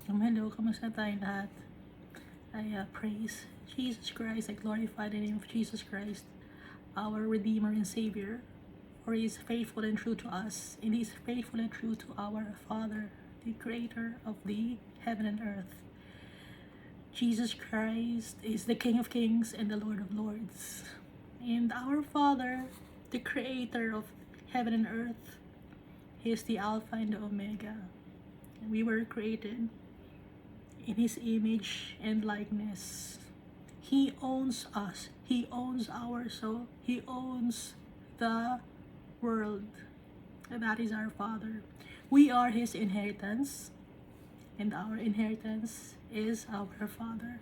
Hello, kamusta tayong lahat? I praise Jesus Christ. I glorify the name of Jesus Christ, our Redeemer and Savior, for He is faithful and true to us, and He is faithful and true to our Father, the Creator of the heaven and earth. Jesus Christ is the King of Kings and the Lord of Lords. And our Father, the Creator of heaven and earth, He is the Alpha and the Omega. And we were created in His image and likeness. He owns us. He owns our soul. He owns the world. And that is our Father. We are His inheritance, and our inheritance is our Father.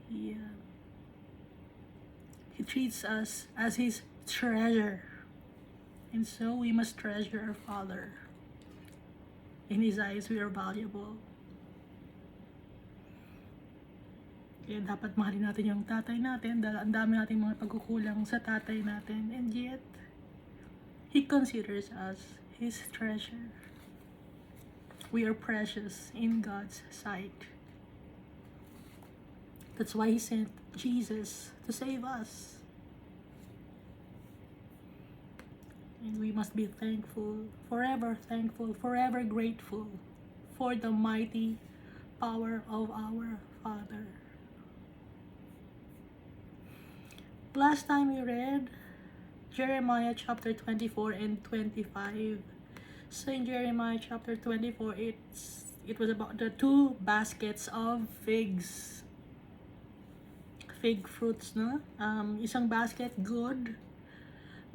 He treats us as His treasure, and so we must treasure our Father. In His eyes, we are valuable. Kaya dapat mahalin natin yung tatay natin dahil ang dami nating mga pagkukulang sa tatay natin. And yet, He considers us His treasure. We are precious in God's sight. That's why He sent Jesus to save us. And we must be thankful, forever grateful for the mighty power of our Father. Last time we read Jeremiah chapter 24 and 25. So in Jeremiah chapter 24, it was about the 2 baskets of figs. Fig fruits, no? Isang basket, good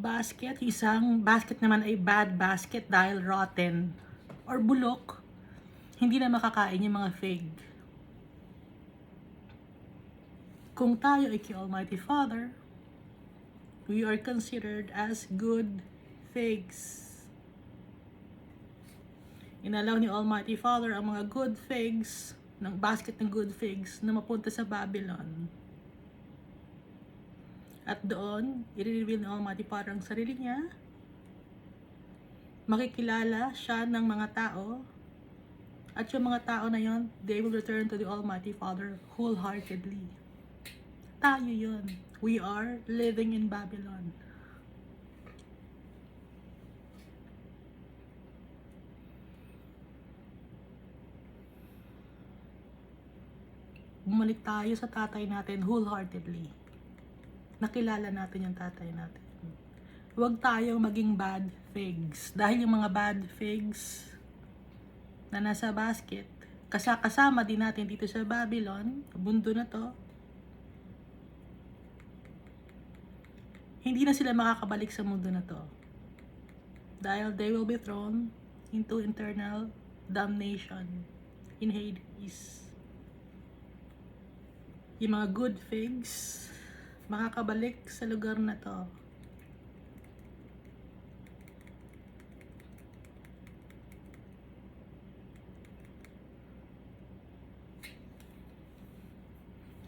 basket. Isang basket naman ay bad basket dahil rotten or bulok. Hindi na makakain yung mga fig. Kung tayo ay kay Almighty Father, we are considered as good figs. Inalaw ni Almighty Father ang mga good figs, ng basket ng good figs, na mapunta sa Babylon. At doon, i-reveal ni Almighty Father ang sarili niya. Makikilala siya ng mga tao. At yung mga tao na yon, they will return to the Almighty Father wholeheartedly. Tayo yun. We are living in Babylon. Bumalik tayo sa tatay natin wholeheartedly. Nakilala natin yung tatay natin. Huwag tayong maging bad figs. Dahil yung mga bad figs na nasa basket, kasama din natin dito sa Babylon, mundo na to, hindi na sila makakabalik sa mundo na to. Dahil they will be thrown into eternal damnation in Hades. Yung mga good figs, makakabalik sa lugar na to.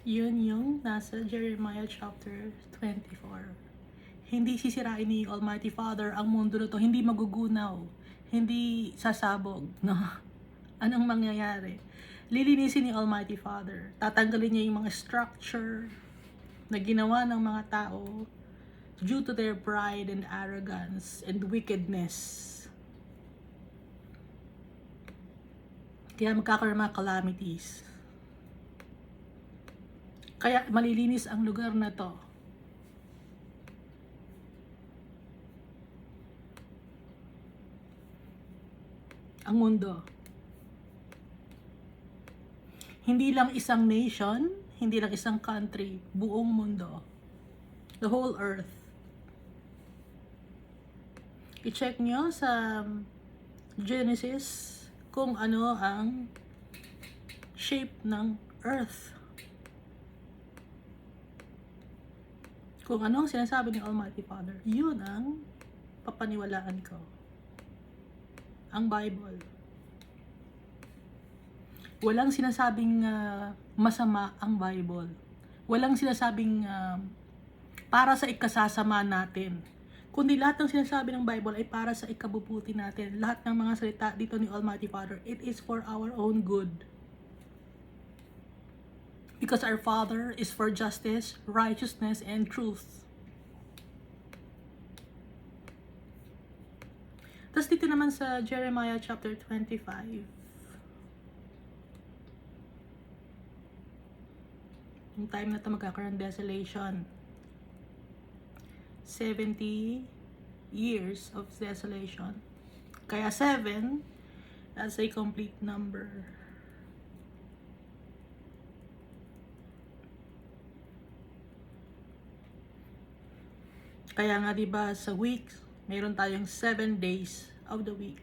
Yun yung nasa Jeremiah chapter 24. Hindi sisirain ni Almighty Father ang mundo na to, hindi magugunaw, hindi sasabog, no? Anong mangyayari? Lilinisin ni Almighty Father, tatanggalin niya yung mga structure na ginawa ng mga tao due to their pride and arrogance and wickedness. Kaya magkakaroon mga calamities. Kaya malilinis ang lugar na to. Ang mundo. Hindi lang isang nation, hindi lang isang country, buong mundo. The whole earth. I-check nyo sa Genesis kung ano ang shape ng earth. Kung ano ang sinasabi ni Almighty Father, yun ang papaniwalaan ko. Ang Bible. Walang sinasabing masama ang Bible. Walang sinasabing para sa ikasasama natin. Kundi lahat ng sinasabi ng Bible ay para sa ikabubuti natin. Lahat ng mga salita dito ni Almighty Father, it is for our own good. Because our Father is for justice, righteousness, and truth. Tapos dito naman sa Jeremiah chapter 25, yung time na ito magkakaroon desolation. 70 years of desolation. Kaya 7, that's a complete number. Kaya nga diba sa week, mayroon tayong 7 days of the week.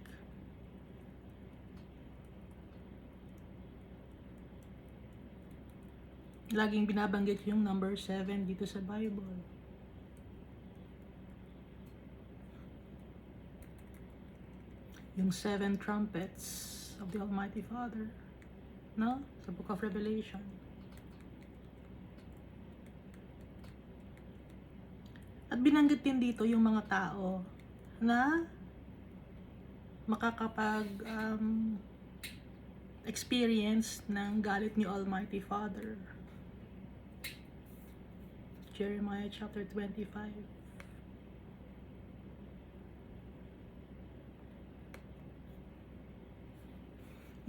Laging binabanggit yung number 7 dito sa Bible. Yung 7 trumpets of the Almighty Father, no? Sa Book of Revelation. At binanggit din dito yung mga tao na makakapag experience ng galit ni Almighty Father. Jeremiah chapter 25.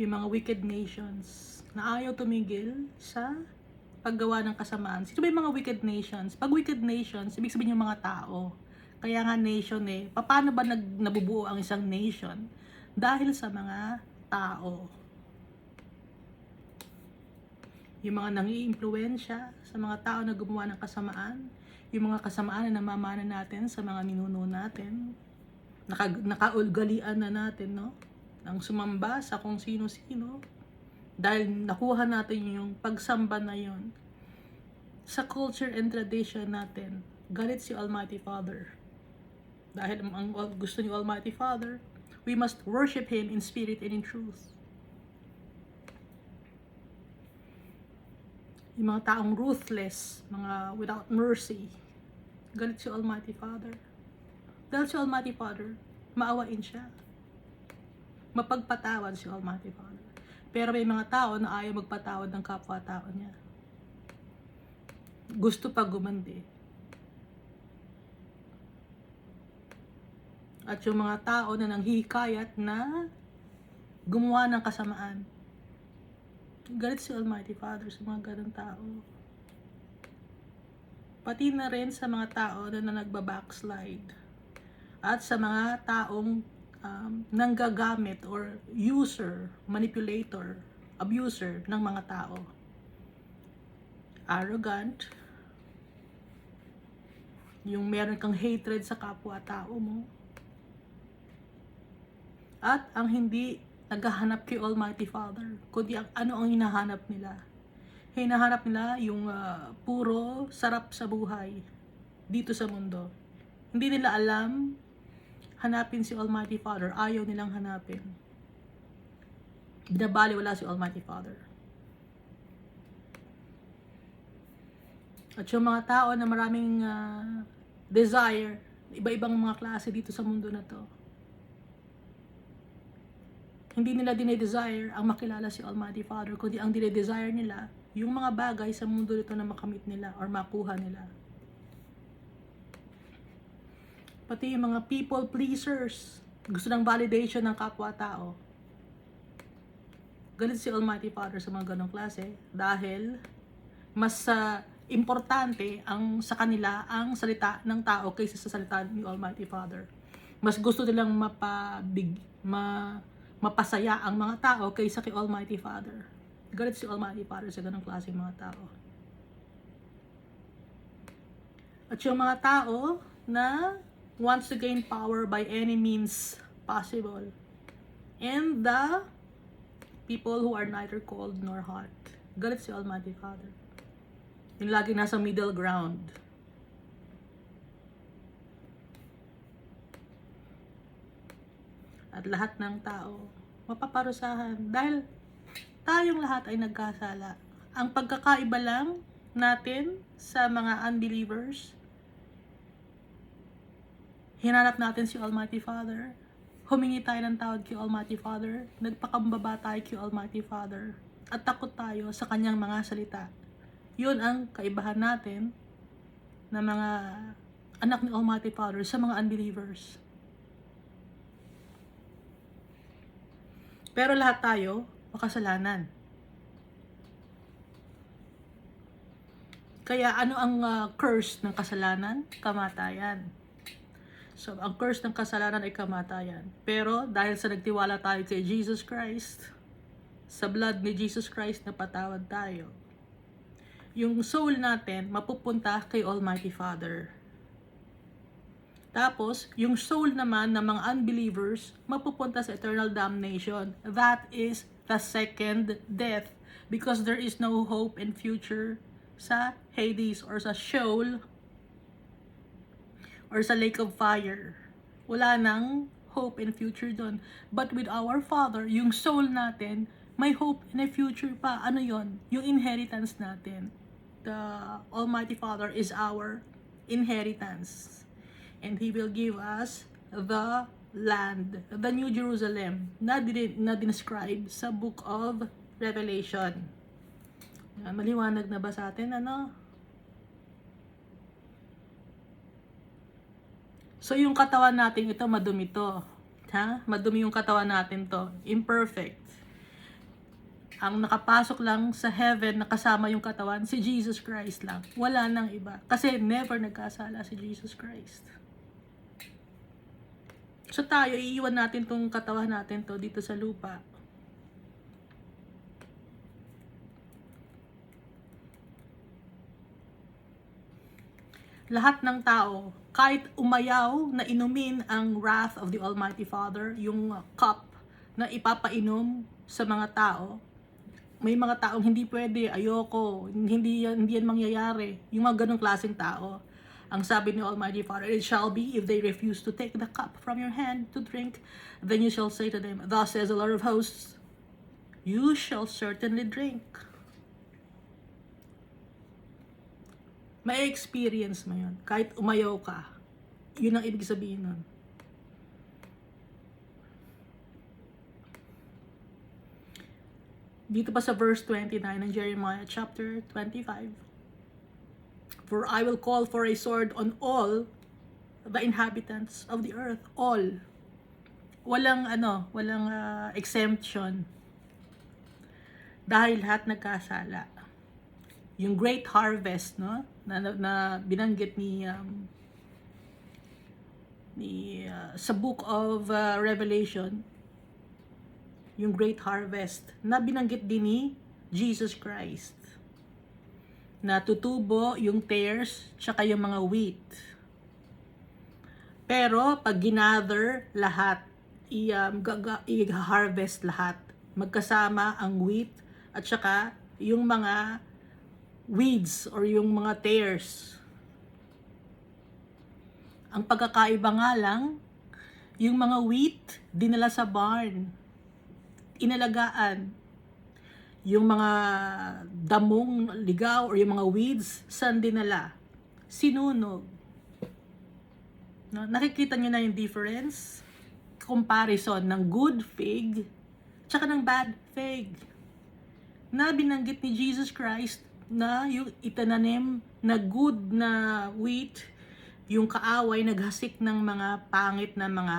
Yung mga wicked nations na ayaw tumigil sa paggawa ng kasamaan. Sino ba yung mga wicked nations? Pag wicked nations, ibig sabihin yung mga tao. Kaya nga nation paano ba nabubuo ang isang nation? Dahil sa mga tao. Yung mga nangi-impluwensya sa mga tao na gumawa ng kasamaan, yung mga kasamaan na namamana natin sa mga ninuno natin, nakaulgalian na natin, no? Ang sumamba sa kung sino-sino, dahil nakuha natin yung pagsamba na yon sa culture and tradition natin. Galit si Almighty Father. Dahil ang gusto ni Almighty Father, we must worship Him in spirit and in truth. Yung mga taong ruthless, mga without mercy, galit si Almighty Father. Dahil si Almighty Father, maawain siya. Mapagpatawad si Almighty Father. Pero may mga tao na ayaw magpatawad ng kapwa-tao niya. Gusto pa gumandi. At yung mga tao na nanghihikayat na gumawa ng kasamaan, galit si Almighty Father sa mga ganong tao. Pati na rin sa mga tao na nagbabackslide. At sa mga taong nanggagamit or user, manipulator, abuser ng mga tao. Arrogant. Yung meron kang hatred sa kapwa-tao mo. At ang hindi naghahanap kay Almighty Father, kundi ano ang hinahanap nila. Hinahanap nila yung puro sarap sa buhay dito sa mundo. Hindi nila alam hanapin si Almighty Father. Ayaw nilang hanapin. Binabaliwala si Almighty Father. At yung mga tao na maraming desire, iba-ibang mga klase dito sa mundo na to, hindi nila dinedesire ang makilala si Almighty Father, kundi ang dinedesire nila, yung mga bagay sa mundo nito na makamit nila or makuha nila. Pati yung mga people pleasers, gusto ng validation ng kapwa-tao. Galit si Almighty Father sa mga ganong klase dahil mas importante sa kanila ang salita ng tao kaysa sa salita ni Almighty Father. Mas gusto nilang mapasaya ang mga tao kaysa kay Almighty Father. Galit si Almighty Father sa ganong klase mga tao. At yung mga tao na wants to gain power by any means possible. And the people who are neither cold nor hot. Galit si Almighty Father. Yung lagi nasa middle ground. At lahat ng tao mapaparusahan dahil tayong lahat ay nagkasala. Ang pagkakaiba lang natin sa mga unbelievers, hinanap natin si Almighty Father. Humingi tayo ng tawad kay Almighty Father. Nagpakambaba tayo kay Almighty Father. At takot tayo sa kanyang mga salita. Yun ang kaibahan natin na mga anak ni Almighty Father sa mga unbelievers. Pero lahat tayo makasalanan. Kaya ano ang curse ng kasalanan? Kamatayan. So, ang curse ng kasalanan ay kamatayan. Pero dahil sa nagtiwala tayo kay Jesus Christ, sa blood ni Jesus Christ napatawad tayo, yung soul natin mapupunta kay Almighty Father. Tapos, yung soul naman ng mga unbelievers mapupunta sa eternal damnation. That is the second death. Because there is no hope and future sa Hades or sa Sheol or sa lake of fire. Wala nang hope and future doon. But with our Father, yung soul natin, may hope and a future pa. Ano yon? Yung inheritance natin. The Almighty Father is our inheritance. And He will give us the land, the New Jerusalem, na dinescribe sa Book of Revelation. Maliwanag na ba sa atin, ano? So, yung katawan natin ito, madumi to. Ha? Madumi yung katawan natin to. Imperfect. Ang nakapasok lang sa heaven na kasama yung katawan, si Jesus Christ lang. Wala nang iba. Kasi never nagkasala si Jesus Christ. So tayo, iiwan natin tong katawan natin to dito sa lupa. Lahat ng tao, kahit umayaw na inumin ang wrath of the Almighty Father, yung cup na ipapainom sa mga tao, may mga taong hindi pwede, ayoko, hindi yan mangyayari. Yung mga ganong klaseng tao. Ang sabi ni Almighty Father, it shall be if they refuse to take the cup from your hand to drink, then you shall say to them, thus says the Lord of hosts, you shall certainly drink. May experience mo yun. Kahit umayaw ka, yun ang ibig sabihin nun. Dito pa sa verse 29 ng Jeremiah chapter 25. For I will call for a sword on all the inhabitants of the earth. All. Walang exemption. Dahil lahat nagkasala. Yung great harvest, no, na binanggit ni sa book of Revelation, yung great harvest na binanggit din ni Jesus Christ. Na tutubo yung tares tsaka yung mga wheat. Pero pag ginather lahat, i-harvest lahat, magkasama ang wheat at tsaka yung mga weeds or yung mga tares. Ang pagkakaiba nga lang, yung mga wheat dinala sa barn, inalagaan. Yung mga damong ligaw or yung mga weeds, saan dinala? Sinunog. No? Nakikita nyo na yung difference? Comparison ng good fig tsaka ng bad fig. Na binanggit ni Jesus Christ na yung itananim na good na wheat, yung kaaway naghasik ng mga pangit na mga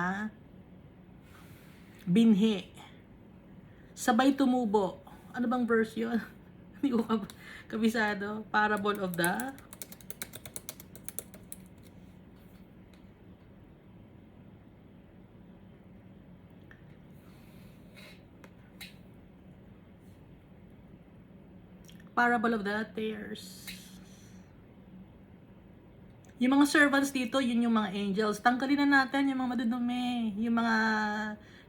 binhi. Sabay tumubo. Ano bang verse yun? Hindi ko kabisado. Parable of the tares. Yung mga servants dito, yun yung mga angels. Tanggalin na natin yung mga madudumi. Yung mga,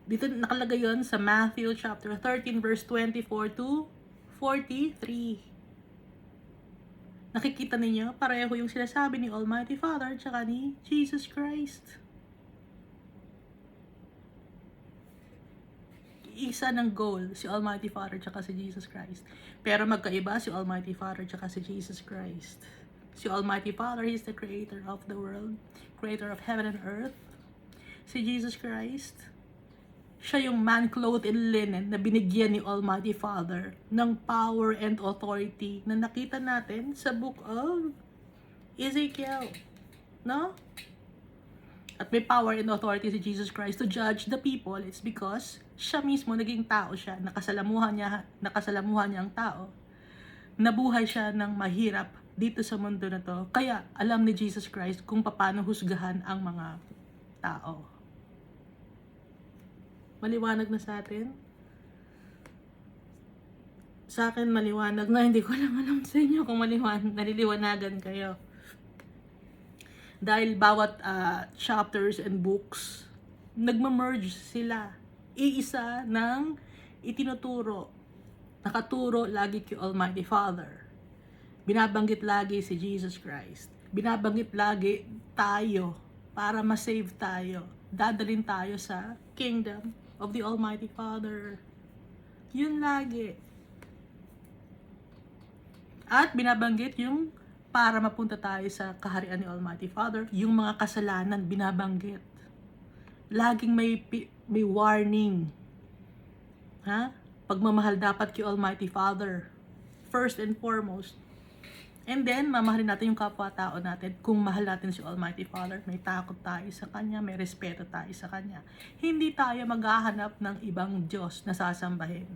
dito nakalagay yun sa Matthew chapter 13 verse 24 to 43. Nakikita ninyo, pareho yung sinasabi ni Almighty Father tsaka ni Jesus Christ. Isa ng goal, si Almighty Father tsaka si Jesus Christ. Pero magkaiba si Almighty Father tsaka si Jesus Christ. Si Almighty Father, He is the creator of the world, creator of heaven and earth. Si Jesus Christ, Siya yung man clothed in linen na binigyan ni Almighty Father ng power and authority na nakita natin sa book of Ezekiel. No? At may power and authority si Jesus Christ to judge the people. It's because siya mismo naging tao siya. Nakasalamuhan niya ang tao. Nabuhay siya ng mahirap dito sa mundo na to. Kaya alam ni Jesus Christ kung paano husgahan ang mga tao. Maliwanag na sa atin? Sa akin maliwanag na, hindi ko lang alam sa inyo kung naliliwanagan kayo. Dahil bawat chapters and books, nagmamerge sila. Iisa ng itinuturo. Nakaturo lagi kay Almighty Father. Binabanggit lagi si Jesus Christ. Binabanggit lagi tayo para ma-save tayo. Dadalhin tayo sa kingdom of the Almighty Father. Yun lagi. At binabanggit yung para mapunta tayo sa kaharian ni Almighty Father, yung mga kasalanan binabanggit. Laging may warning. Ha? Pagmamahal dapat kay Almighty Father. First and foremost. And then, mamahalin natin yung kapwa-tao natin. Kung mahal natin si Almighty Father, may takot tayo sa Kanya, may respeto tayo sa Kanya. Hindi tayo maghahanap ng ibang Diyos na sasambahin.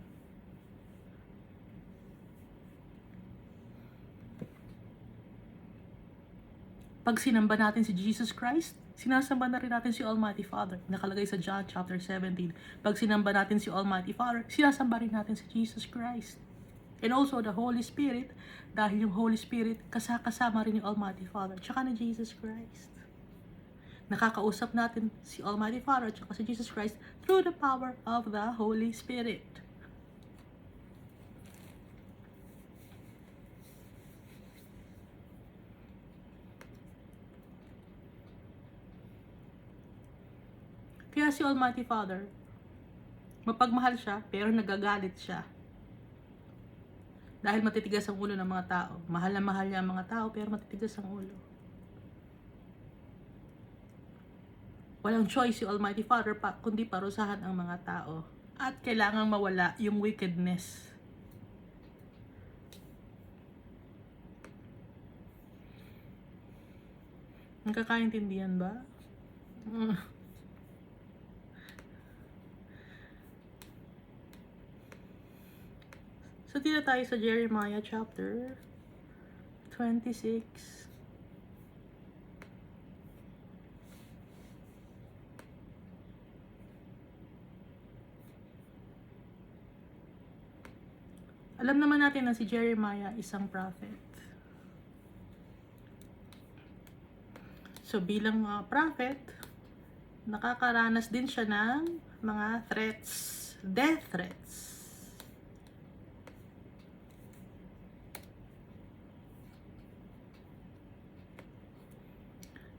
Pag sinamba natin si Jesus Christ, sinasamba na rin natin si Almighty Father. Nakalagay sa John chapter 17. Pag sinamba natin si Almighty Father, sinasamba rin natin si Jesus Christ. And also the Holy Spirit, dahil yung Holy Spirit, kasama rin yung Almighty Father, tsaka na Jesus Christ. Nakakausap natin si Almighty Father, tsaka si Jesus Christ, through the power of the Holy Spirit. Kaya si Almighty Father, mapagmahal siya, pero nagagalit siya. Dahil matitigas ang ulo ng mga tao. Mahal na mahal niya ang mga tao, pero matitigas ang ulo. Walang choice si Almighty Father kundi parusahan ang mga tao. At kailangang mawala yung wickedness. Nakakaintindihan ba? So, dito tayo sa Jeremiah chapter 26. Alam naman natin na si Jeremiah isang prophet. So, bilang prophet, nakakaranas din siya ng mga threats, death threats.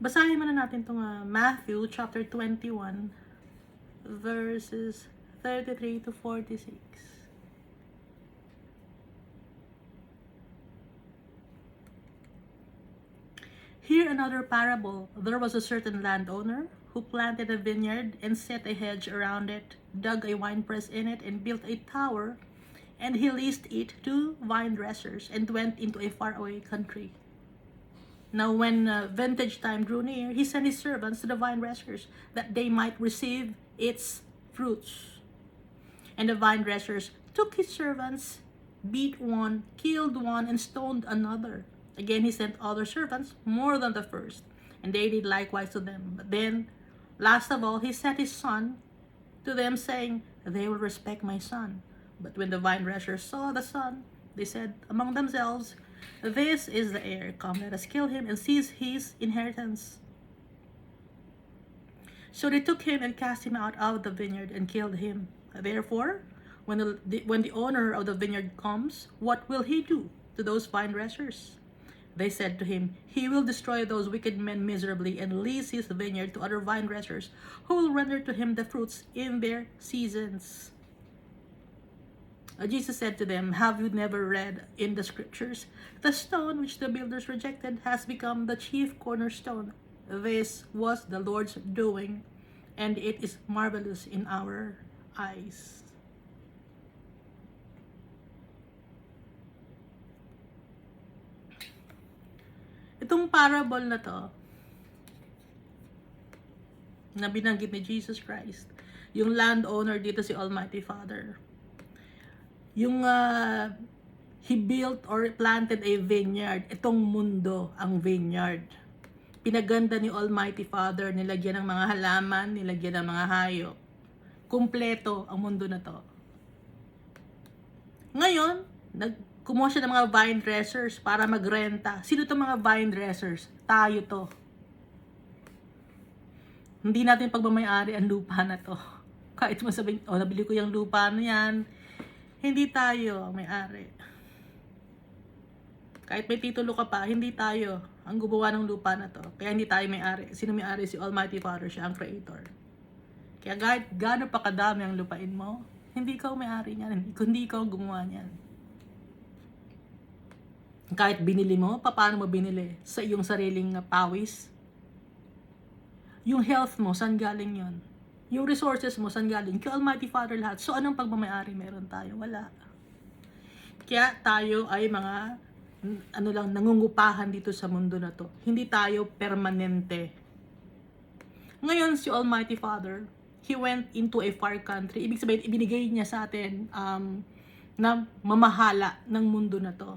Basahin muna natin itong Matthew chapter 21 verses 33 to 46. Here another parable. There was a certain landowner who planted a vineyard and set a hedge around it, dug a winepress in it, and built a tower, and he leased it to vine dressers and went into a faraway country. Now when vintage time drew near, he sent his servants to the vine dressers that they might receive its fruits. And the vine dressers took his servants, beat one, killed one, and stoned another. Again he sent other servants, more than the first, and they did likewise to them. But then, last of all, he sent his son to them, saying, they will respect my son. But when the vine dressers saw the son, they said among themselves, this is the heir. Come, let us kill him and seize his inheritance. So they took him and cast him out of the vineyard and killed him. Therefore, when the owner of the vineyard comes, what will he do to those vine dressers? They said to him, he will destroy those wicked men miserably and lease his vineyard to other vine dressers who will render to him the fruits in their seasons. Jesus said to them, have you never read in the scriptures, the stone which the builders rejected has become the chief cornerstone. This was the Lord's doing, and it is marvelous in our eyes. Itong parable na to, na binanggit ni Jesus Christ, yung landowner dito si Almighty Father, yung he built or planted a vineyard. Itong mundo ang vineyard. Pinaganda ni Almighty Father, nilagyan ng mga halaman, nilagyan ng mga hayop. Kumpleto ang mundo na to. Ngayon, kumuha siya ng mga vine dressers para magrenta. Sino to mga vine dressers? Tayo to. Hindi natin pagmamayari ang lupa na to. Kahit masabing, nabili ko yung lupa na yan, hindi tayo ang may-ari. Kahit may titulo ka pa, hindi tayo ang gumawa ng lupa na to. Kaya hindi tayo may-ari. Sino may-ari? Si Almighty Father, siya ang creator. Kaya kahit gaano pa kadami ang lupain mo, hindi ikaw may-ari niyan. Hindi ikaw gumawa niyan. Kahit binili mo, paano mo binili? Sa iyong sariling pawis? Yung health mo, saan galing yon? Yung resources mo, saan galing? Kay Almighty Father lahat. So, anong pagmamayari meron tayo? Wala. Kaya tayo ay mga, nangungupahan dito sa mundo na to. Hindi tayo permanente. Ngayon, si Almighty Father, He went into a far country. Ibig sabihin, ibinigay niya sa atin na mamahala ng mundo na to.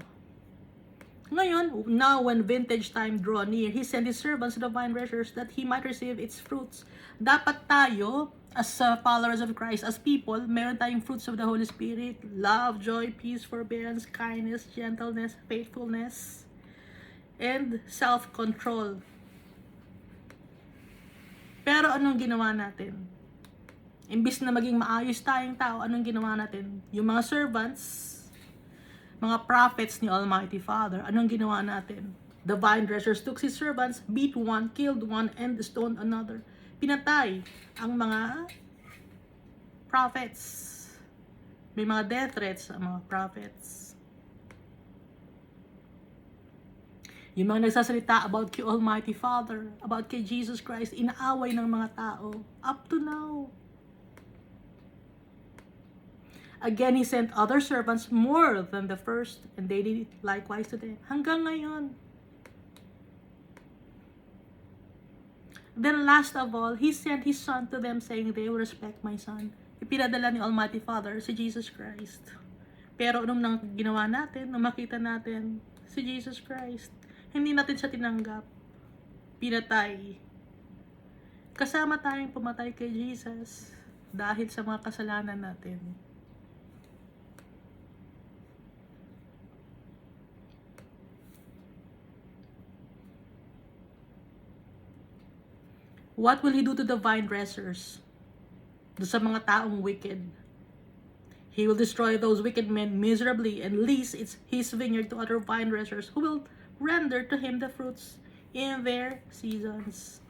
Ngayon, now when vintage time draw near, He sent His servants to the vine dressers that He might receive its fruits. Dapat tayo, as followers of Christ, as people, meron tayong fruits of the Holy Spirit: love, joy, peace, forbearance, kindness, gentleness, faithfulness, and self-control. Pero anong ginawa natin? Imbis na maging maayos tayong tao, anong ginawa natin? Yung mga servants, mga prophets ni Almighty Father, anong ginawa natin? The vine dressers took his servants, beat one, killed one, and stoned another. Pinatay ang mga prophets. May mga death threats ang mga prophets. Yung mga nagsasalita about kay Almighty Father, about kay Jesus Christ, inaaway ng mga tao. Up to now. Again, He sent other servants more than the first, and they did likewise to them. Hanggang ngayon. Then last of all, He sent His Son to them, saying, they will respect my Son. Ipinadala ni Almighty Father si Jesus Christ. Pero nung ginawa natin, nung makita natin si Jesus Christ, hindi natin siya tinanggap. Pinatay. Kasama tayong pumatay kay Jesus dahil sa mga kasalanan natin. What will He do to the vine dressers? Do sa mga taong wicked? He will destroy those wicked men miserably and lease His vineyard to other vine dressers who will render to Him the fruits in their seasons.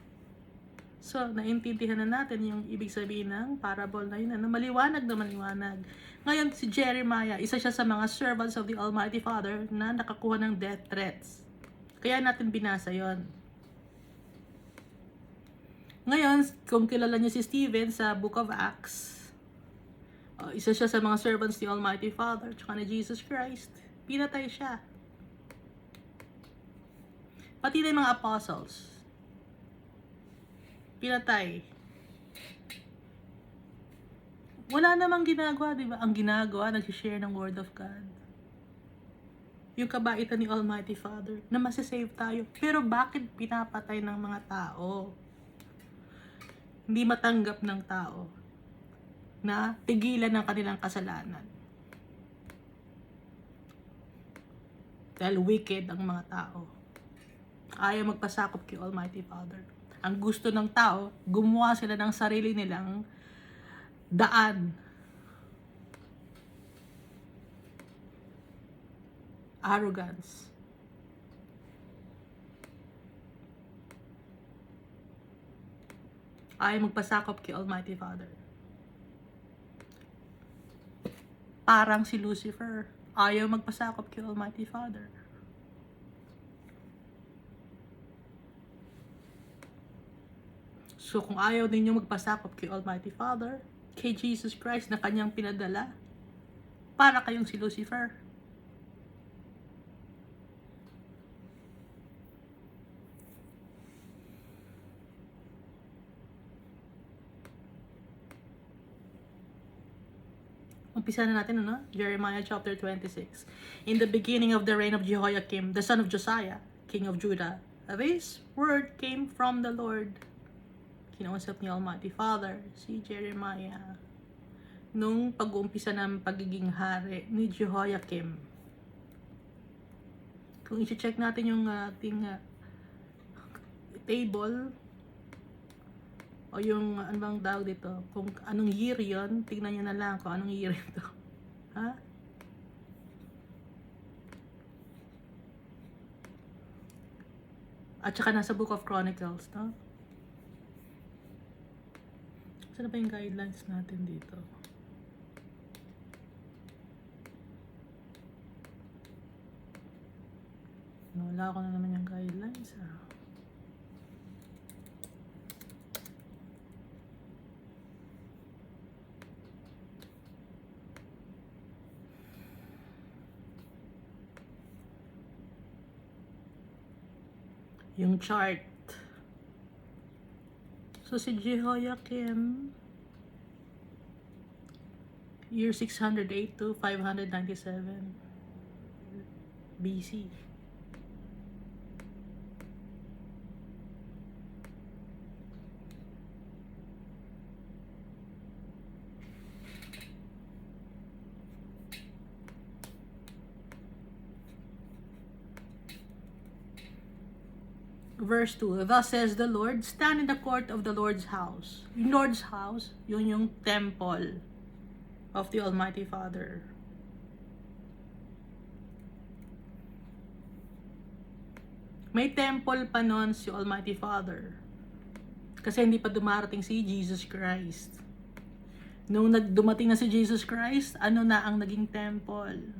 So, naintindihan na natin yung ibig sabihin ng parable na yun, na maliwanag na maliwanag. Ngayon, si Jeremiah, isa siya sa mga servants of the Almighty Father na nakakuha ng death threats. Kaya natin binasa yon. Ngayon, kung kilala niyo si Stephen sa Book of Acts, isa siya sa mga servants ni Almighty Father, tsaka ni Jesus Christ. Pinatay siya. Pati na yung mga apostles. Pinatay. Wala namang ginagawa, di ba? Ang ginagawa, nag-share ng Word of God. Yung kabaitan ni Almighty Father, na masasave tayo. Pero bakit pinapatay ng mga tao? Hindi matanggap ng tao na tigilan ng kanilang kasalanan. Dahil wicked ang mga tao. Ayaw magpasakop kay Almighty Father. Ang gusto ng tao, gumawa sila ng sarili nilang daan. Arrogance. Ayaw magpasakop kay Almighty Father. Parang si Lucifer, ayaw magpasakop kay Almighty Father. So kung ayaw ninyo magpasakop kay Almighty Father, kay Jesus Christ na kanyang pinadala para kayong si Lucifer. Umpisa na natin, Jeremiah chapter 26. In the beginning of the reign of Jehoiakim, the son of Josiah, king of Judah, this word came from the Lord. Kinausap ni Almighty Father, si Jeremiah, nung pag-uumpisa ng pagiging hari ni Jehoiakim. Kung i-check natin yung ating table, o yung ano bang tawag dito, kung anong year yon, tignan nyo na lang kung anong year ito. Ha? At saka nasa Book of Chronicles, no? Saan ba yung guidelines natin dito? Wala ko na naman yung guidelines, yung chart. So si Jehoiakim, year 608 to 597 BC. Verse 2, thus says the Lord, stand in the court of the Lord's house. Yung Lord's house, yun yung temple of the Almighty Father. May temple pa nun si Almighty Father. Kasi hindi pa dumarating si Jesus Christ. Nung dumating na si Jesus Christ, ano na ang naging temple?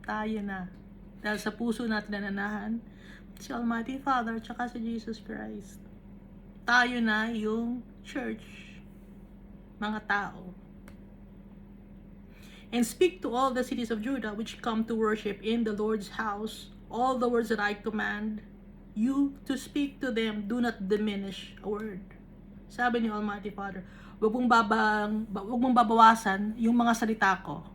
Tayo na. Dahil sa puso natin nananahan, si Almighty Father, tsaka si Jesus Christ. Tayo na yung church, mga tao. And speak to all the cities of Judah which come to worship in the Lord's house, all the words that I command you to speak to them, do not diminish a word. Sabi ni Almighty Father, wag mong babawasan yung mga salita ko.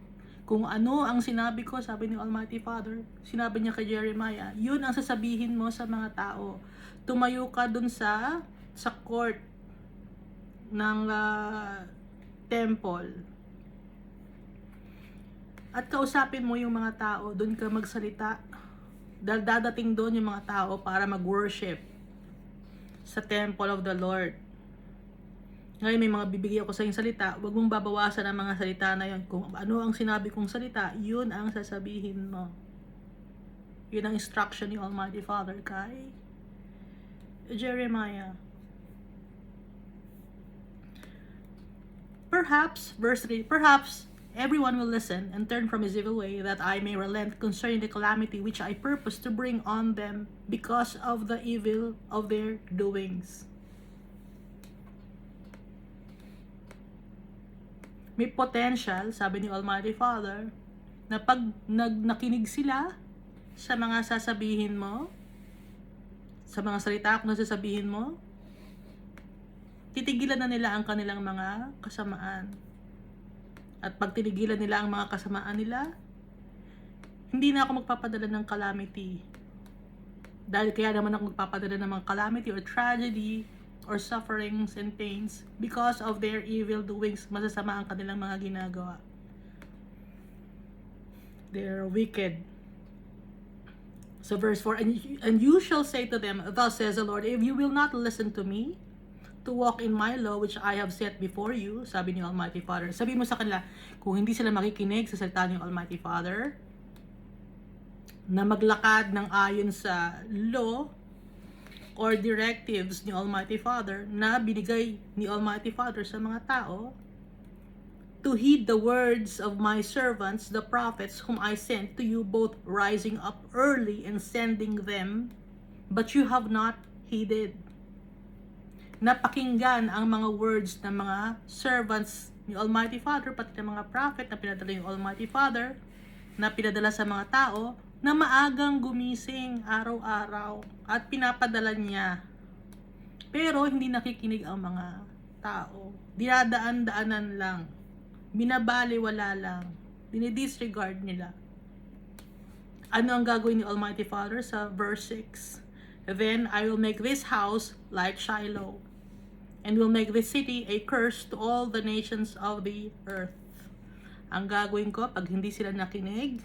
Kung ano ang sinabi ko, sabi ni Almighty Father, sinabi niya kay Jeremiah, yun ang sasabihin mo sa mga tao. Tumayo ka dun sa court ng temple. At kausapin mo yung mga tao, dun ka magsalita. Dahil dadating dun yung mga tao para mag-worship sa temple of the Lord. Ngayon may mga bibigyan ko sa yung salita, huwag mong babawasan ang mga salita na yun. Kung ano ang sinabi kong salita, yun ang sasabihin mo. Yun ang instruction ni Almighty Father kay Jeremiah. Perhaps, verse 3, perhaps everyone will listen and turn from his evil way, that I may relent concerning the calamity which I purpose to bring on them because of the evil of their doings. May potential, sabi ni Almighty Father, na pag nakinig sila sa mga sasabihin mo, sa mga salita kung sasabihin mo, titigilan na nila ang kanilang mga kasamaan. At pag tinigilan nila ang mga kasamaan nila, hindi na ako magpapadala ng calamity. Dahil kaya naman ako magpapadala ng mga calamity or tragedy, or sufferings and pains because of their evil doings. Masasama ang kanilang mga ginagawa. They're wicked. So verse 4, and you shall say to them, thus says the Lord, if you will not listen to me, to walk in my law which I have set before you, sabi ni Almighty Father. Sabi mo sa kanila, kung hindi sila makikinig sa salita ni Almighty Father, na maglakad ng ayon sa law, or directives ni Almighty Father na binigay ni Almighty Father sa mga tao, to heed the words of my servants, the prophets, whom I sent to you, both rising up early and sending them, but you have not heeded. napakinggan ang mga words ng mga servants ni Almighty Father, pati ng mga prophet na pinadala yung Almighty Father, na pinadala sa mga tao, na maagang gumising araw-araw at pinapadala niya. Pero hindi nakikinig ang mga tao. Dinadaan-daanan lang. Binabaliwala lang. Dinidisregard nila. Ano ang gagawin ni Almighty Father sa verse 6? Then I will make this house like Shiloh, and will make this city a curse to all the nations of the earth. Ang gagawin ko, pag hindi sila nakinig,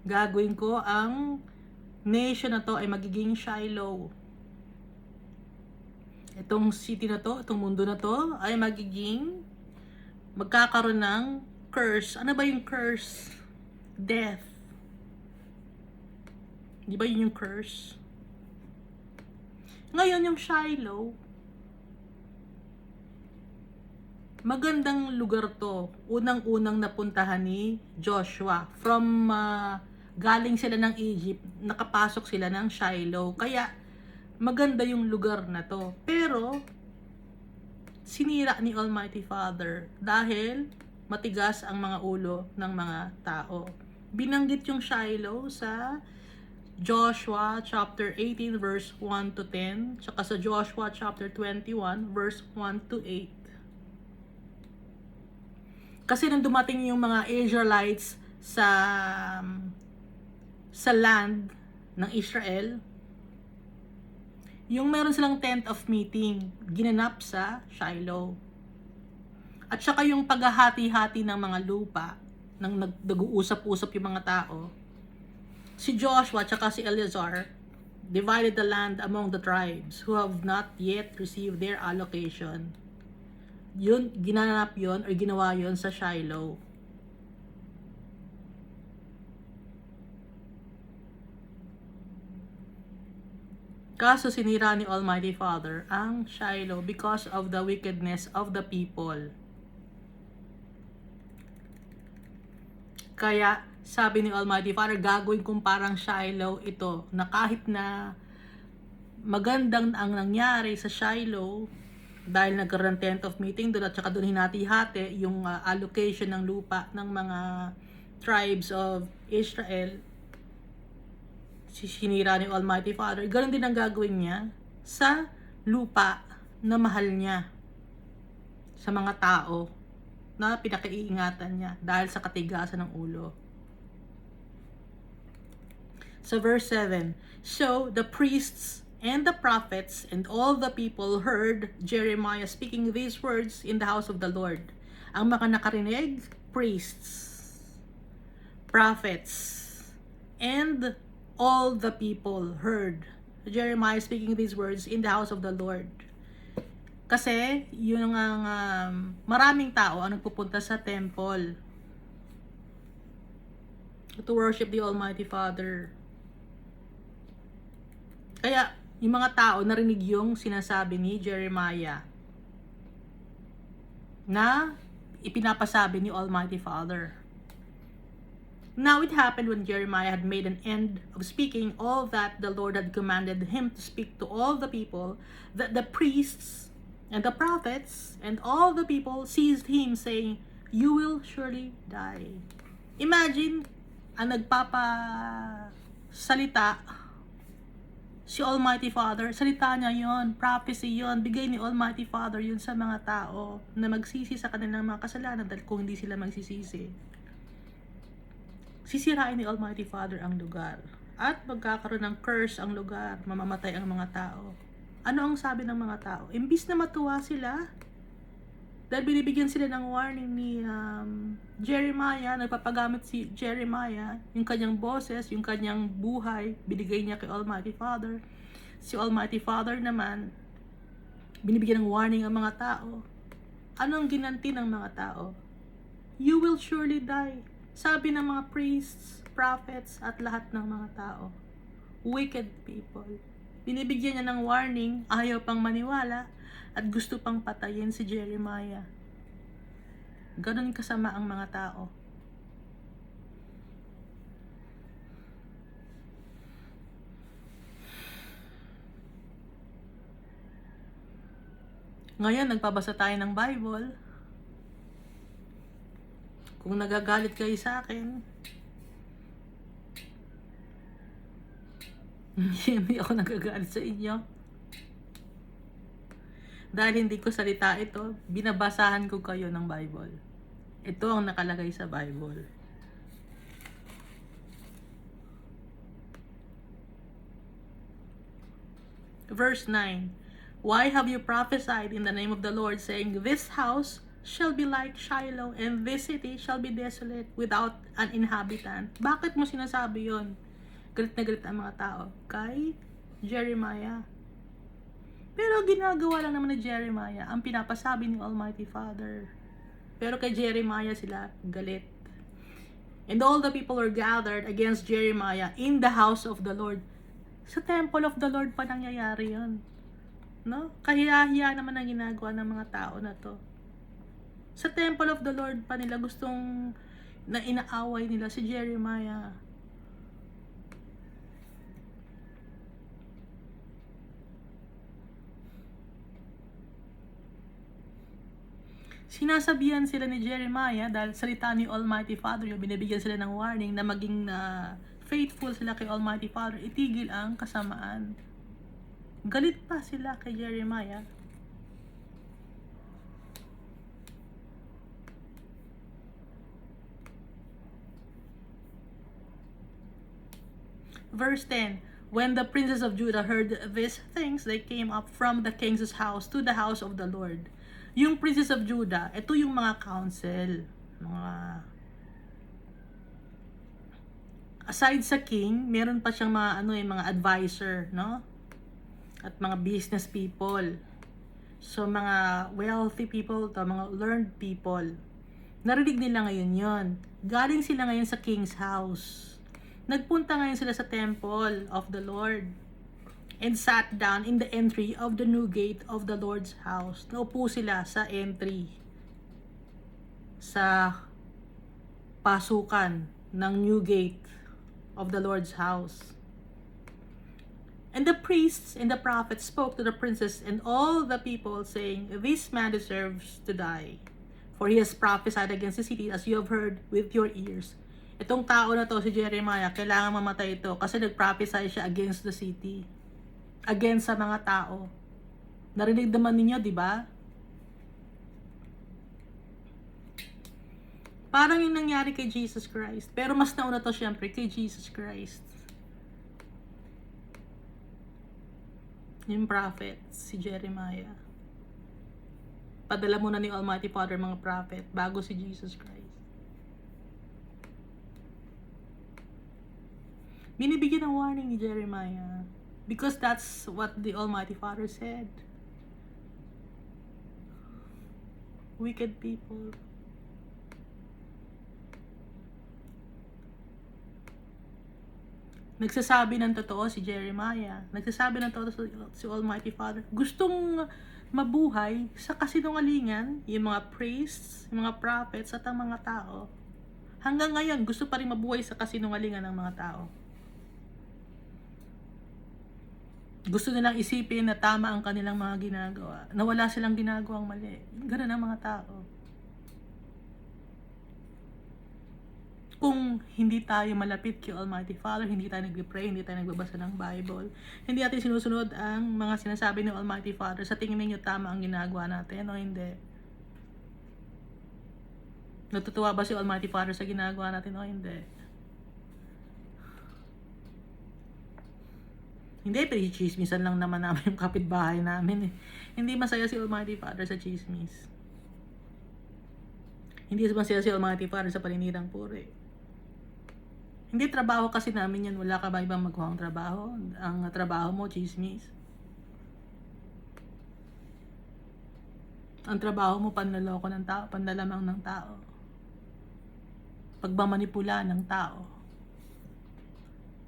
gagawin ko ang nation na to ay magiging Shiloh. Itong city na to, itong mundo na to, ay magkakaroon ng curse. Ano ba yung curse? Death. Di ba yun yung curse? Ngayon yung Shiloh, magandang lugar to. Unang-unang napuntahan ni Joshua. Galing sila ng Egypt, nakapasok sila ng Shiloh. Kaya, maganda yung lugar na to. Pero, sinira ni Almighty Father dahil matigas ang mga ulo ng mga tao. Binanggit yung Shiloh sa Joshua chapter 18 verse 1 to 10, tsaka sa Joshua chapter 21 verse 1 to 8. Kasi nung dumating yung mga Israelites sa land ng Israel, yung meron silang tent of meeting, ginanap sa Shiloh. At saka yung paghahati-hati ng mga lupa, nang nag-uusap-usap yung mga tao, si Joshua at si Eleazar divided the land among the tribes who have not yet received their allocation. Yun, ginanap yun or ginawa yun sa Shiloh. Kaso sinira ni Almighty Father ang Shiloh because of the wickedness of the people. Kaya sabi ni Almighty Father, gagawin kong parang Shiloh ito, na kahit na magandang ang nangyari sa Shiloh, dahil nagkaroon tent of meeting doon at saka doon hinati-hati yung allocation ng lupa ng mga tribes of Israel, sinira ni Almighty Father. Ganun din ang gagawin niya sa lupa na mahal niya, sa mga tao na pinakaiingatan niya dahil sa katigasan ng ulo. So verse 7, so the priests and the prophets and all the people heard Jeremiah speaking these words in the house of the Lord. Ang mga nakarinig, priests, prophets, and all the people heard Jeremiah speaking these words in the house of the Lord. Kasi yun ang maraming tao ang nagpupunta sa temple to worship the Almighty Father. Kaya yung mga tao narinig yung sinasabi ni Jeremiah na ipinapasabi ni Almighty Father. Now it happened when Jeremiah had made an end of speaking all that the Lord had commanded him to speak to all the people, that the priests and the prophets and all the people seized him, saying, "You will surely die." Imagine, ang nagpapasalita si Almighty Father, salita niya yon, prophecy yon, bigay ni Almighty Father yun sa mga tao na magsisi sa kanilang mga kasalanan, dahil kung hindi sila magsisisi, sisirain ni Almighty Father ang lugar at magkakaroon ng curse ang lugar, mamamatay ang mga tao. Ano ang sabi ng mga tao? Imbis na matuwa sila dahil binibigyan sila ng warning ni Jeremiah, nagpapagamit si Jeremiah, yung kanyang boses, yung kanyang buhay, binigay niya kay Almighty Father. Si Almighty Father naman, binibigyan ng warning ang mga tao. Anong ginanti ng mga tao? You will surely die. Sabi ng mga priests, prophets, at lahat ng mga tao. Wicked people. Binibigyan niya ng warning, ayaw pang maniwala, at gusto pang patayin si Jeremiah. Ganon kasama ang mga tao. Ngayon, nagpabasa tayo ng Bible. Kung nagagalit kayo sa akin, hindi ako nagagalit sa inyo. Dahil hindi ko salita ito, binabasahan ko kayo ng Bible. Ito ang nakalagay sa Bible. Verse 9, why have you prophesied in the name of the Lord, saying, this house shall be like Shiloh, and this city shall be desolate without an inhabitant? Bakit mo sinasabi yon? Galit na galit ang mga tao kay Jeremiah. Pero ginagawa lang naman ni Jeremiah ang pinapasabi ni Almighty Father. Pero kay Jeremiah sila galit. And all the people were gathered against Jeremiah in the house of the Lord. Sa temple of the Lord pa nangyayari yun. No? Kahiya-hiya naman ang ginagawa ng mga tao na to. Sa temple of the Lord pa nila gustong na inaaway nila si Jeremiah. Sinasabihan sila ni Jeremiah dahil salita ni Almighty Father, yung binibigyan sila ng warning na maging faithful sila kay Almighty Father, itigil ang kasamaan. Galit pa sila kay Jeremiah. Verse 10, when the princes of Judah heard these things, they came up from the king's house to the house of the Lord. Yung princes of Judah, ito yung mga council, mga aside sa king, meron pa siyang mga mga advisor, no? At mga business people. So mga wealthy people, to mga learned people. Narinig nila ngayon 'yon. Galing sila ngayon sa king's house. Nagpunta ngayon sila sa temple of the Lord and sat down in the entry of the new gate of the Lord's house. Naupo sila sa entry, sa pasukan ng new gate of the Lord's house. And the priests and the prophets spoke to the princes and all the people, saying, this man deserves to die, for he has prophesied against the city, as you have heard with your ears. Itong tao na to, si Jeremiah, kailangan mamatay ito kasi nag-prophesy siya against the city, against sa mga tao. Narinig naman ninyo, di ba? Parang yung nangyari kay Jesus Christ. Pero mas nauna to syempre kay Jesus Christ. Yung prophet, si Jeremiah. Padala muna ni Almighty Father mga prophet bago si Jesus Christ. Binibigyan ng warning ni Jeremiah because that's what the Almighty Father said. Wicked people. Nagsasabi ng totoo si Jeremiah. Nagsasabi ng totoo si Almighty Father. Gustong mabuhay sa kasinungalingan, yung mga priests, yung mga prophets, at ang mga tao. Hanggang ngayon, gusto pa rin mabuhay sa kasinungalingan ng mga tao. Gusto nilang isipin na tama ang kanilang mga ginagawa, na wala silang ginagawang mali. Ganun ang mga tao. Kung hindi tayo malapit kay Almighty Father, hindi tayo nag-pray, hindi tayo nagbabasa ng Bible, hindi natin sinusunod ang mga sinasabi ng Almighty Father, sa tingin ninyo tama ang ginagawa natin o hindi? Natutuwa ba si Almighty Father sa ginagawa natin o hindi? Hindi, pero chismisan lang naman namin yung kapitbahay namin eh. Hindi masaya si Almighty Father sa chismis. Hindi masaya si Almighty Father sa paninirang puri. Hindi trabaho kasi namin yan. Wala ka ba ibang magawang trabaho? Ang trabaho mo, chismis. Ang trabaho mo, panloloko ng tao, panlalamang ng tao. Pagmamanipula ng tao.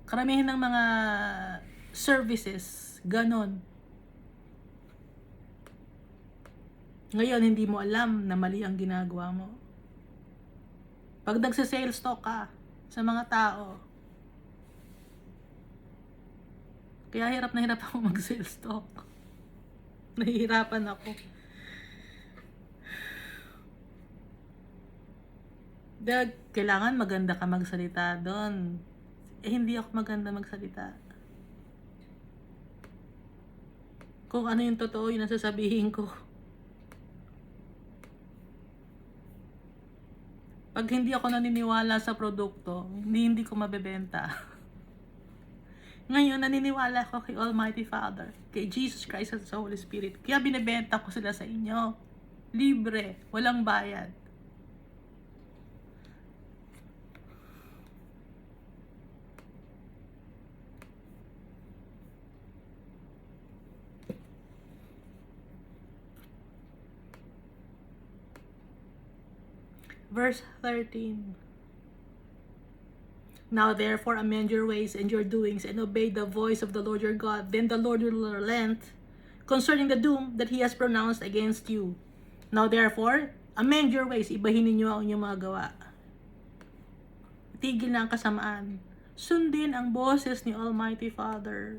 Karamihan ng mga services, ganon. Ngayon, hindi mo alam na mali ang ginagawa mo. Pag nagsa-sales talk ka sa mga tao, kaya hirap na hirap ako mag-sales talk. Nahihirapan ako. Dahil kailangan maganda ka magsalita doon. Hindi ako maganda magsalita. Kung ano yung totoo, yung nasasabihin ko. Pag hindi ako naniniwala sa produkto, hindi ko mabebenta. Ngayon, naniniwala ako kay Almighty Father, kay Jesus Christ at sa Holy Spirit. Kaya binibenta ko sila sa inyo. Libre, walang bayad. Verse 13. Now therefore amend your ways and your doings, and obey the voice of the Lord your God. Then the Lord will relent concerning the doom that He has pronounced against you. Now therefore, amend your ways. Ibahin ninyo ang inyong mga gawa. Tigil na ang kasamaan. Sundin ang boses ni Almighty Father.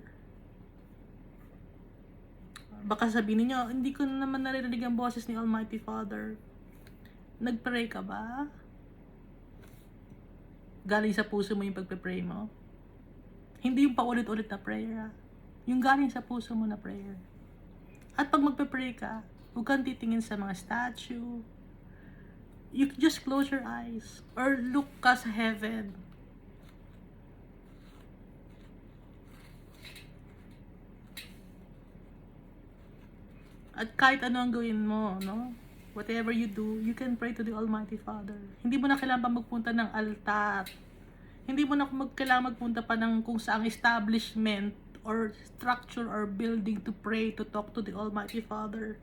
Baka sabihin niyo, hindi ko naman naririnig ang boses ni Almighty Father. Nagpray ka ba? Galing sa puso mo yung pagpe-pray mo? Hindi yung paulit-ulit na prayer, yung galing sa puso mo na prayer. At pag magpe-pray ka, huwag kang titingin sa mga statue. You just close your eyes or look ka sa heaven. At kahit ano ang gawin mo, no? Whatever you do, you can pray to the Almighty Father. Hindi mo na kailangan pa magpunta ng altar. Hindi mo na kailangan magpunta pa ng kung saang establishment or structure or building to pray, to talk to the Almighty Father.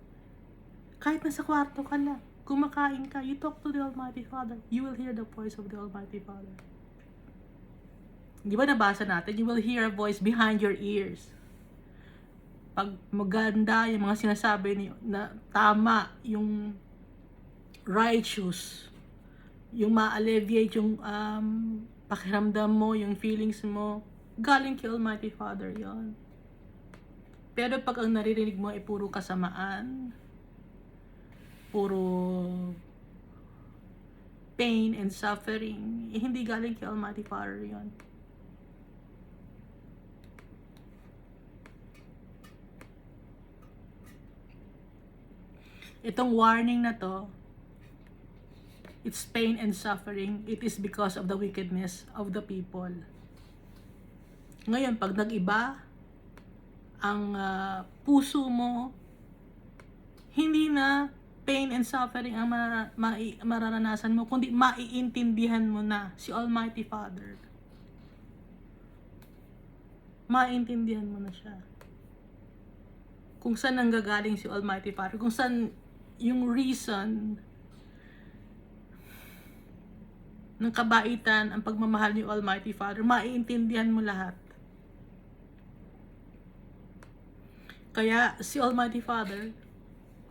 Kahit nasa kwarto ka lang, kumakain ka, you talk to the Almighty Father. You will hear the voice of the Almighty Father. Di ba nabasa natin? You will hear a voice behind your ears. Pag maganda yung mga sinasabi niyo na tama, yung righteous, yung ma-alleviate yung pakiramdam mo, yung feelings mo, galing kay Almighty Father yon. Pero pag ang naririnig mo ay puro kasamaan, puro pain and suffering, hindi galing kay Almighty Father yon. Itong warning na to, it's pain and suffering. It is because of the wickedness of the people. Ngayon, pag nag-iba ang puso mo, hindi na pain and suffering ang mararanasan mo, kundi maiintindihan mo na si Almighty Father. Maiintindihan mo na siya. Kung saan nanggagaling si Almighty Father, kung saan yung reason ng kabaitan, ang pagmamahal ni Almighty Father, maiintindihan mo lahat. Kaya si Almighty Father,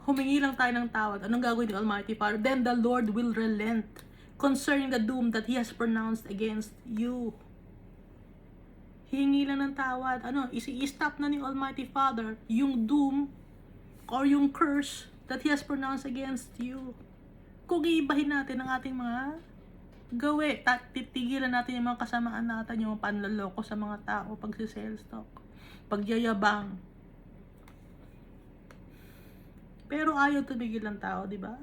humingi lang tayo ng tawad. Anong gagawin ni Almighty Father? Then the Lord will relent concerning the doom that He has pronounced against you. Hihingi lang ng tawad. I-stop na ni Almighty Father yung doom or yung curse that He has pronounced against you. Kung iibahin natin ang ating mga gawi, titigilan natin yung mga kasamaan natin, yung panloloko sa mga tao, pag-sales talk, pagyayabang. Pero ayaw tumigil ng tao, di ba?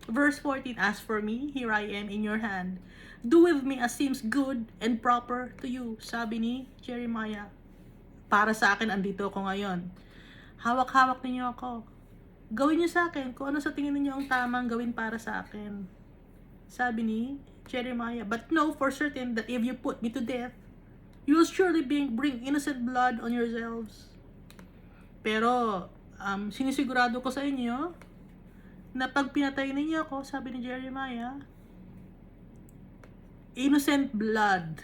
Verse 14, as for me, here I am in your hand. Do with me as seems good and proper to you. Sabi ni Jeremiah, para sa akin, andito ako ngayon. Hawak-hawak ninyo ako. Gawin niyo sa akin kung ano sa tingin niyo ang tamang gawin para sa akin. Sabi ni Jeremiah, but know for certain that if you put me to death, you will surely bring innocent blood on yourselves. Pero, sinisigurado ko sa inyo, na pag pinatay ninyo ako, sabi ni Jeremiah, innocent blood.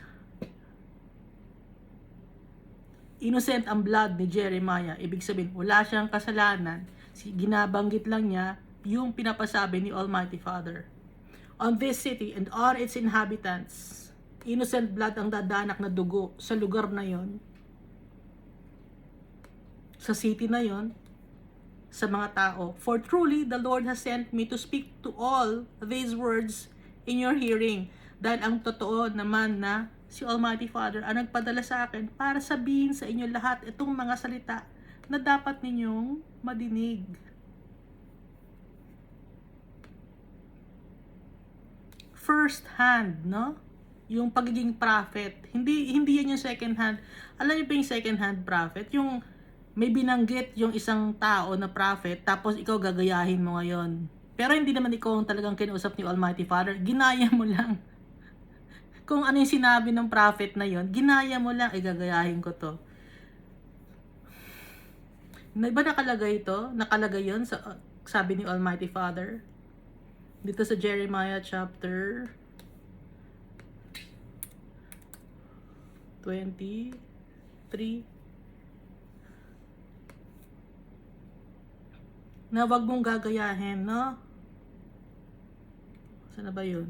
Innocent ang blood ni Jeremiah. Ibig sabihin, wala siyang kasalanan. Ginabanggit lang niya yung pinapasabi ni Almighty Father. On this city and on its inhabitants, innocent blood ang dadanak na dugo sa lugar na yon, sa city na yon, sa mga tao. For truly, the Lord has sent me to speak to all these words in your hearing. Dahil ang totoo naman na si Almighty Father ang nagpadala sa akin para sabihin sa inyo lahat itong mga salita na dapat ninyong madinig. First hand, no? Yung pagiging prophet. Hindi yan yung second hand. Alam niyo ba yung second hand prophet? Yung may binanggit yung isang tao na prophet, tapos ikaw gagayahin mo ngayon. Pero hindi naman ikaw ang talagang kinausap ni Almighty Father. Ginaya mo lang. Kung ano yung sinabi ng prophet na yon, ginaya mo lang, gagayahin ko to. Ba nakalagay ito? Nakalagay yon sa sabi ni Almighty Father. Dito sa Jeremiah chapter 23. Na wag mong gagayahin, no? Saan na ba yun?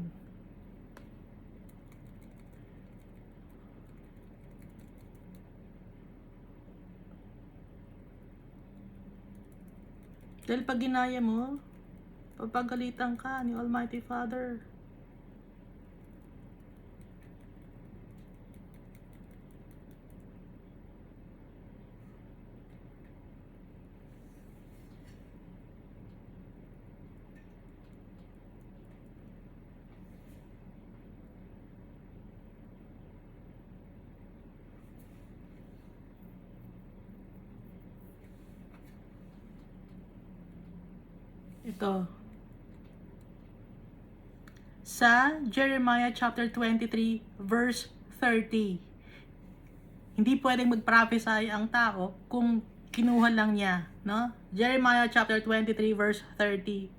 Dahil pag ginaya mo, papagalitan ka ni Almighty Father. Ito. Sa Jeremiah chapter 23 verse 30. Hindi pwedeng mag-prophesy ang tao kung kinuha lang niya, no? Jeremiah chapter 23 verse 30.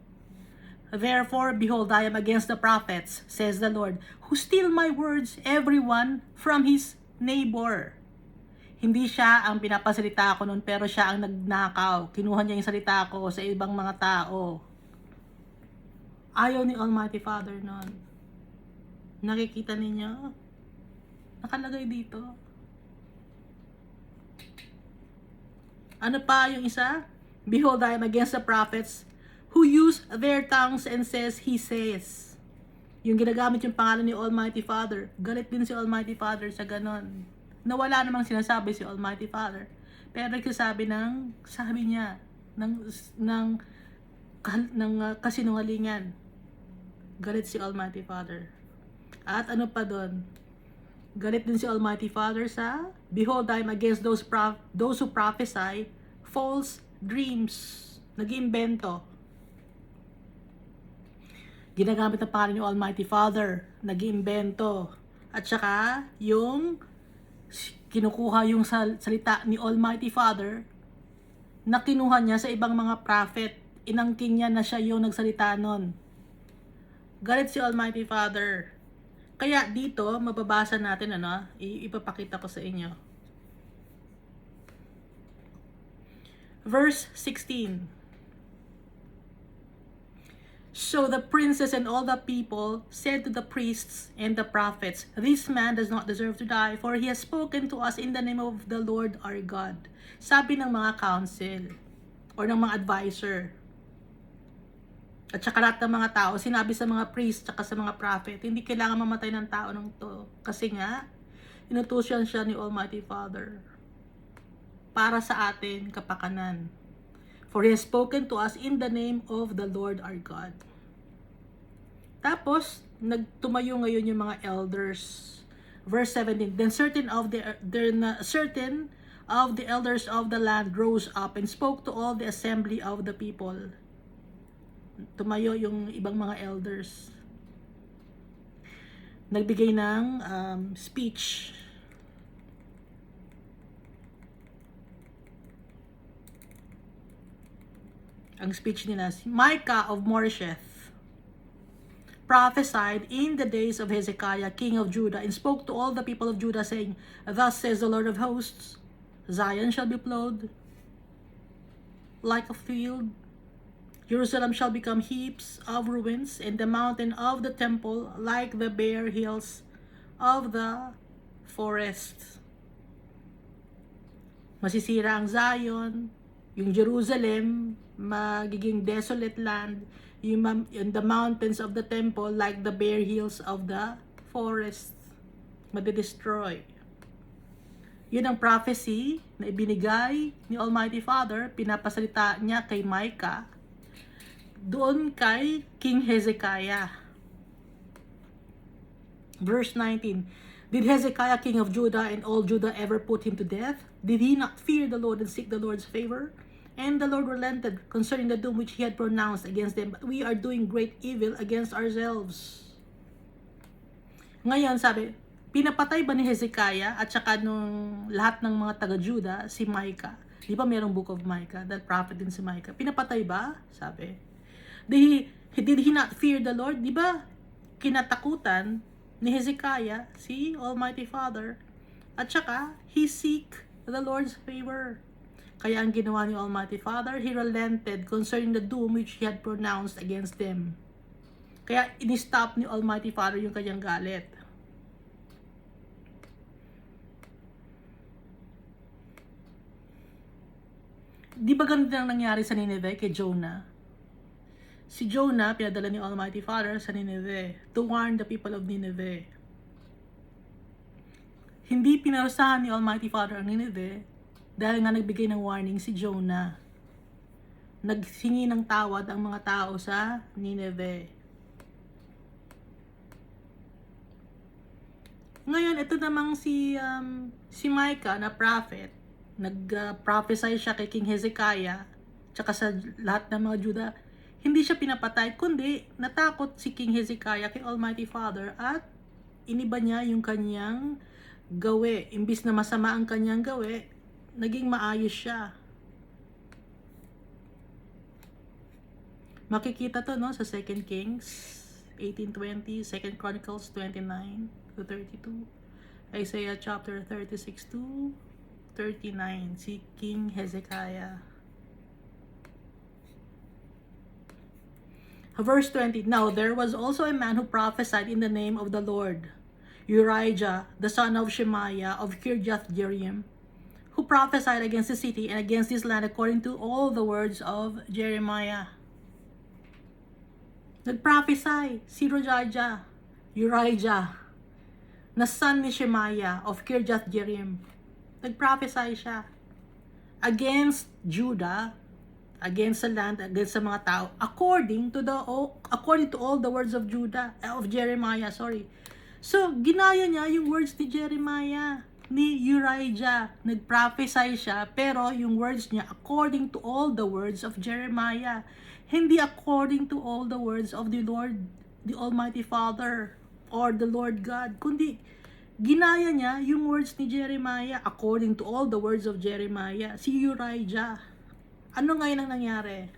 Therefore, behold, I am against the prophets, says the Lord, who steal my words, everyone from his neighbor. Hindi siya ang pinapasalita ko nun, pero siya ang nagnakaw. Kinuha niya yung salita ko sa ibang mga tao. Ayaw ni Almighty Father nun. Nakikita ninyo? Nakalagay dito. Ano pa yung isa? Behold, I am against the prophets who use their tongues and says, he says. Yung ginagamit yung pangalan ni Almighty Father. Galit din si Almighty Father sa ganon. Na wala namang sinasabi si Almighty Father. Pero nagsasabi ng, sabi niya, ng kasinungalingan. Galit si Almighty Father. At ano pa doon? Galit din si Almighty Father sa, behold, I am against those who prophesy false dreams. Nag-iimbento. Ginagamit ang pangalan ni Almighty Father. Nag-iimbento. At saka, yung kinukuha yung salita ni Almighty Father na kinuha niya sa ibang mga prophet. Inangkin niya na siya yung nagsalita nun. Galit si Almighty Father. Kaya dito, mababasa natin, ipapakita ko sa inyo. Verse 16. So the princes and all the people said to the priests and the prophets, this man does not deserve to die, for he has spoken to us in the name of the Lord our God. Sabi ng mga council or ng mga advisor. At saka lahat ng mga tao, sinabi sa mga priests at sa mga prophet, hindi kailangan mamatay ng tao ng to. Kasi nga, inutusan siya ni Almighty Father para sa atin kapakanan. For he has spoken to us in the name of the Lord our God. Tapos, nagtumayo ngayon yung mga elders. Verse 17, then certain of the elders of the land rose up and spoke to all the assembly of the people. Tumayo yung ibang mga elders. Nagbigay ng speech. Ang speech nila, Micah of Moresheth prophesied in the days of Hezekiah, king of Judah, and spoke to all the people of Judah, saying, thus says the Lord of hosts, Zion shall be plowed like a field, Jerusalem shall become heaps of ruins, and the mountain of the temple like the bare hills of the forest. Masisira ang Zion, yung Jerusalem, magiging desolate land, yung the mountains of the temple like the bare hills of the forest, madidestroy. Yun ang prophecy na ibinigay ni Almighty Father, pinapasalita niya kay Micah, doon kay King Hezekiah. Verse 19, did Hezekiah, king of Judah, and all Judah ever put him to death? Did he not fear the Lord and seek the Lord's favor? And the Lord relented concerning the doom which he had pronounced against them. But we are doing great evil against ourselves. Ngayon, sabi, pinapatay ba ni Hezekiah at saka nung lahat ng mga taga-Judah, si Micah? Di ba mayroong book of Micah? That prophet din si Micah. Pinapatay ba? Sabi. Did he not fear the Lord? Di ba kinatakutan ni Hezekiah si Almighty Father? At saka, he seek the Lord's favor. Kaya ang ginawa ni Almighty Father, he relented concerning the doom which he had pronounced against them. Kaya in-stop ni Almighty Father yung kanyang galit. Di ba ganito ang nangyari sa Nineveh kay Jonah? Si Jonah, pinadala ni Almighty Father sa Nineveh to warn the people of Nineveh. Hindi pinarusahan ni Almighty Father ang Nineveh dahil nga nagbigay ng warning si Jonah. Naghingi ng tawad ang mga tao sa Nineveh. Ngayon, ito namang si Micah na prophet, nag-prophesy siya kay King Hezekiah, tsaka sa lahat ng mga Judah. Hindi siya pinapatay, kundi natakot si King Hezekiah kay Almighty Father at iniba niya yung kanyang gawi. Imbis na masama ang kanyang gawi, naging maayos siya. Makikita to no sa 2 Kings 18:20, 2 Chronicles 29-32, Isaiah chapter 36-39, si King Hezekiah. Verse 20, now there was also a man who prophesied in the name of the Lord, Urijah, the son of Shemaiah of Kirjath-Jearim, who prophesied against the city and against this land according to all the words of Jeremiah. Nagprophesy si Urijah, na son ni Shemaiah of Kirjath-Jearim. Nagprophesy siya against Judah, against the land, against sa mga tao, according to all the words of Jeremiah. So, ginaya niya yung words ni Jeremiah, ni Urijah. Nagprophesy siya, pero yung words niya, according to all the words of Jeremiah. Hindi according to all the words of the Lord, the Almighty Father, or the Lord God. Kundi, ginaya niya yung words ni Jeremiah, according to all the words of Jeremiah. Si Urijah. Ano ngayon ang nangyari?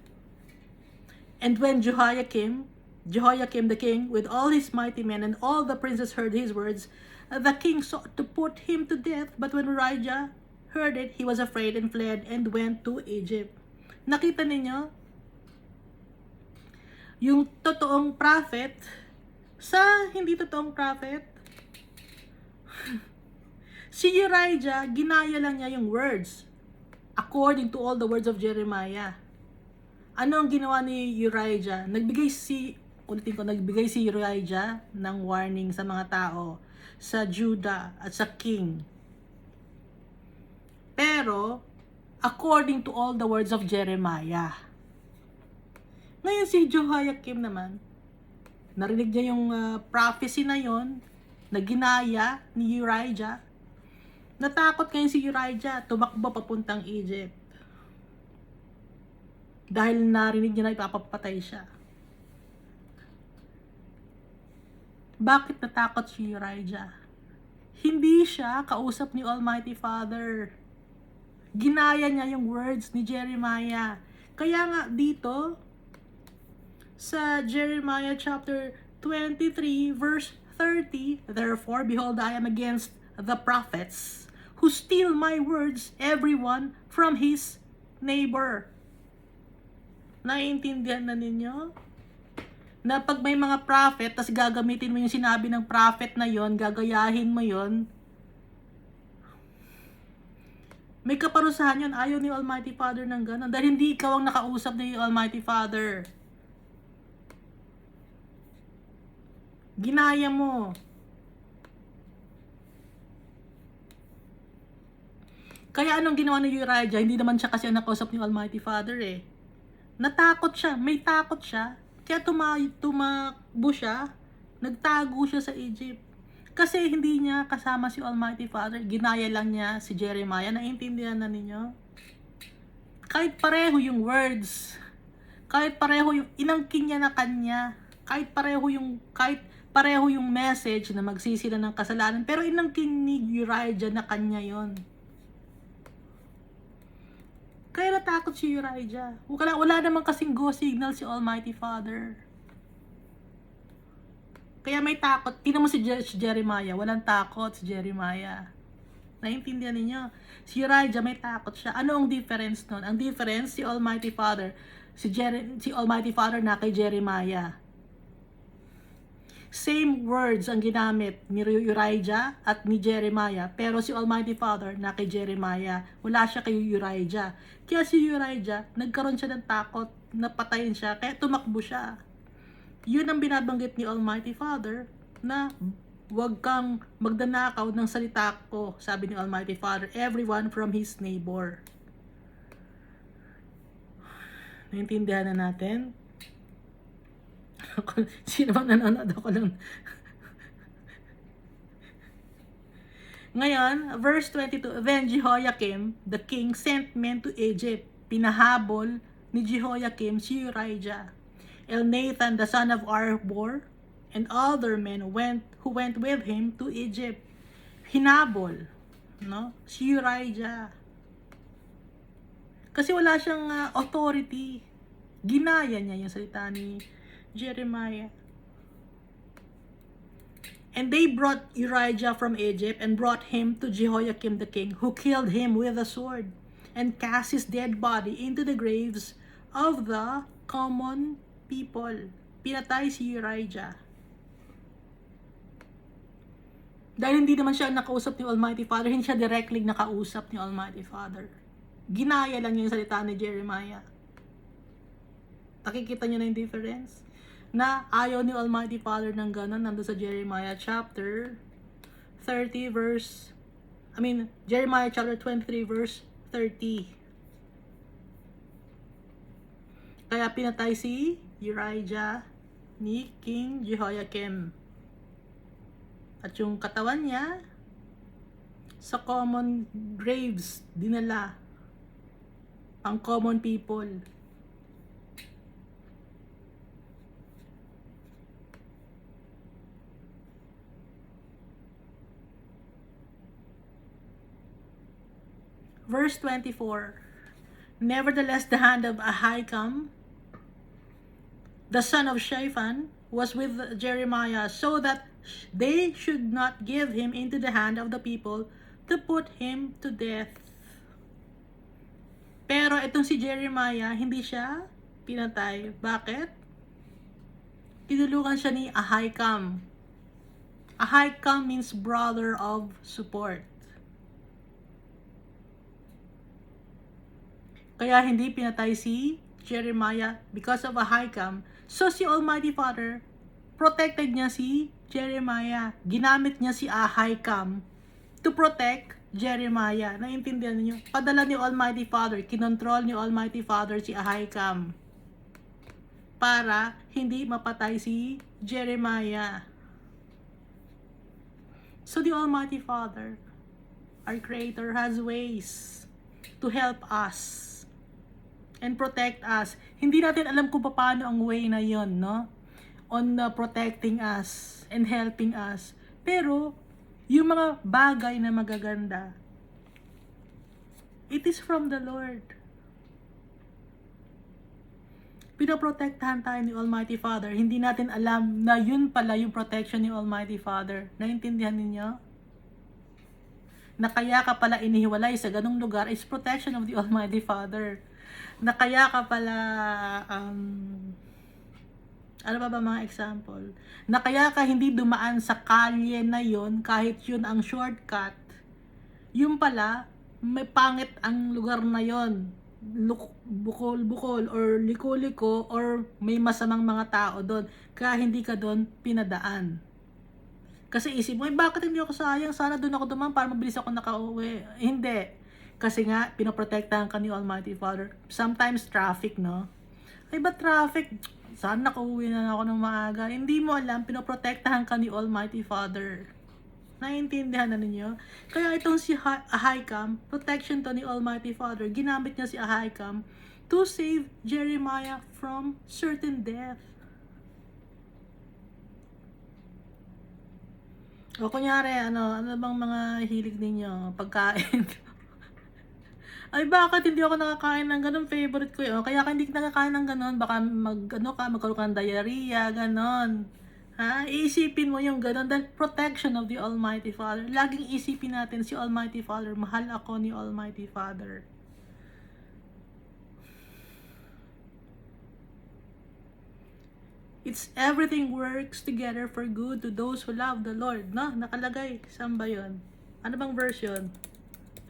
And when Jehoiakim the king, with all his mighty men and all the princes heard his words, the king sought to put him to death. But when Urijah heard it, he was afraid and fled and went to Egypt. Nakita ninyo? Yung totoong prophet sa hindi totoong prophet. Si Urijah, ginaya lang niya yung words according to all the words of Jeremiah. Ano ang ginawa ni Urijah? Nagbigay si Urijah ng warning sa mga tao, sa Judah at sa king. Pero, according to all the words of Jeremiah. Ngayon si Jehoiakim naman, narinig niya yung prophecy na yon, na ginaya ni Urijah. Natakot ngayon si Urijah, tumakbo papuntang Egypt. Dahil narinig niya na ipapapatay siya. Bakit natakot si Urijah? Hindi siya kausap ni Almighty Father. Ginaya niya yung words ni Jeremiah. Kaya nga dito, sa Jeremiah chapter 23 verse 30, therefore, behold, I am against the prophets who steal my words, everyone from his neighbor. Naiintindihan na ninyo? Na pag may mga prophet, tas gagamitin mo yung sinabi ng prophet na yon, gagayahin mo yon, May kaparusahan yun. Ayaw ni Almighty Father ng ganun. Dahil hindi ikaw ang nakausap ni Almighty Father. Ginaya mo. Kaya anong ginawa ni Uriah? Hindi naman siya kasi ang nakausap ni Almighty Father eh. Natakot siya. May takot siya. Kaya tumakbo siya. Nagtago siya sa Egypt. Kasi hindi niya kasama si Almighty Father. Ginaya lang niya si Jeremiah. Naiintindihan na ninyo? Kahit pareho yung words. Kahit pareho yung inangkin niya na kanya. Kahit pareho yung message na magsisi na ng kasalanan. Pero inangkin ni Uriah na kanya yon. Kaya natakot si Uriah. Wala namang kasing go signal si Almighty Father. Kaya may takot. Tingnan mo si Jeremiah. Walang takot si Jeremiah. Naiintindihan ninyo? Si Uriah may takot siya. Ano ang difference nun? Ang difference, si Almighty Father. Si Almighty Father na kay Jeremiah. Same words ang ginamit ni Uriah at ni Jeremiah. Pero si Almighty Father na kay Jeremiah. Wala siya kay Uriah. Kaya si Uriah, nagkaroon siya ng takot. Napatayin siya. Kaya tumakbo siya. Yun ang binabanggit ni Almighty Father na huwag kang magdanakaw ng salita ko, sabi ni Almighty Father, everyone from his neighbor. Naintindihan na natin? Sino bang nanonood ako lang? Ngayon, verse 22, Then Jehoiakim, the king, sent men to Egypt. Pinahabol ni Jehoiakim si Uriah. Elnathan, the son of Arbor, and other men who went with him to Egypt. Hinabol, no? Si Uriah. Kasi wala siyang authority. Ginaya niya yung salita ni Jeremiah. And they brought Uriah from Egypt and brought him to Jehoiakim the king, who killed him with a sword and cast his dead body into the graves of the common people. Pinatay si Uriah. Dahil hindi naman siya nakausap ni Almighty Father, hindi siya directly nakausap ni Almighty Father. Ginaya lang yung salita ni Jeremiah. Nakikita niyo na yung difference? Na ayaw ni Almighty Father ng ganon, nandun sa Jeremiah chapter 30 Jeremiah chapter 23 verse 30. Kaya pinatay si Uriah ni King Jehoiakim. At yung katawan niya sa common graves dinala ang common people. Verse 24. Nevertheless, the hand of Ahikam, the son of Shaphan, was with Jeremiah, so that they should not give him into the hand of the people to put him to death. Pero itong si Jeremiah, hindi siya pinatay. Bakit? Tinulungan siya ni Ahikam. Ahikam means brother of support. Kaya hindi pinatay si Jeremiah because of Ahikam. So si Almighty Father, protected niya si Jeremiah. Ginamit niya si Ahikam to protect Jeremiah. Naintindihan niyo? Padala ni Almighty Father, kinontrol ni Almighty Father si Ahikam para hindi mapatay si Jeremiah. So the Almighty Father, our Creator, has ways to help us and protect us. Hindi natin alam kung paano ang way na yon, no? On protecting us and helping us. Pero, yung mga bagay na magaganda, it is from the Lord. Pinoprotektahan tayo ni Almighty Father. Hindi natin alam na yun pala yung protection ni Almighty Father. Naintindihan ninyo? Na kaya ka pala inihiwalay sa ganung lugar is protection of the Almighty Father. Na kaya ka pala ano ba mga example? Na kaya ka hindi dumaan sa kalye na yon kahit yun ang shortcut. Yung pala, may pangit ang lugar na yon, bukol-bukol or liko-liko, or may masamang mga tao doon, kaya hindi ka doon pinadaan. Kasi isip mo, bakit hindi ako sayang? Sana doon ako dumaan para mabilis ako nakauwi. Hindi. Kasi nga, pinoprotektahan ka ni Almighty Father. Sometimes traffic, no? Ay, ba traffic? Sana nakauwi na ako ng maaga. Hindi mo alam, pinoprotektahan ka ni Almighty Father. Naiintindihan na ninyo? Kaya itong si Ahikam, protection to ni Almighty Father, ginamit niya si Ahikam to save Jeremiah from certain death. O kunyari, ano bang mga hilig ninyo? Pagkain. Ay, bakit hindi ako nakakain ng ganun? Favorite ko yun. Kaya hindi ka nakakain ng ganun, baka magkaroon ka ng diarrhea, ganun. Ha? Iisipin mo yung ganun dahil protection of the Almighty Father. Laging isipin natin si Almighty Father. Mahal ako ni Almighty Father. It's everything works together for good to those who love the Lord. No? Nakalagay. Saan ba yun? Ano bang version?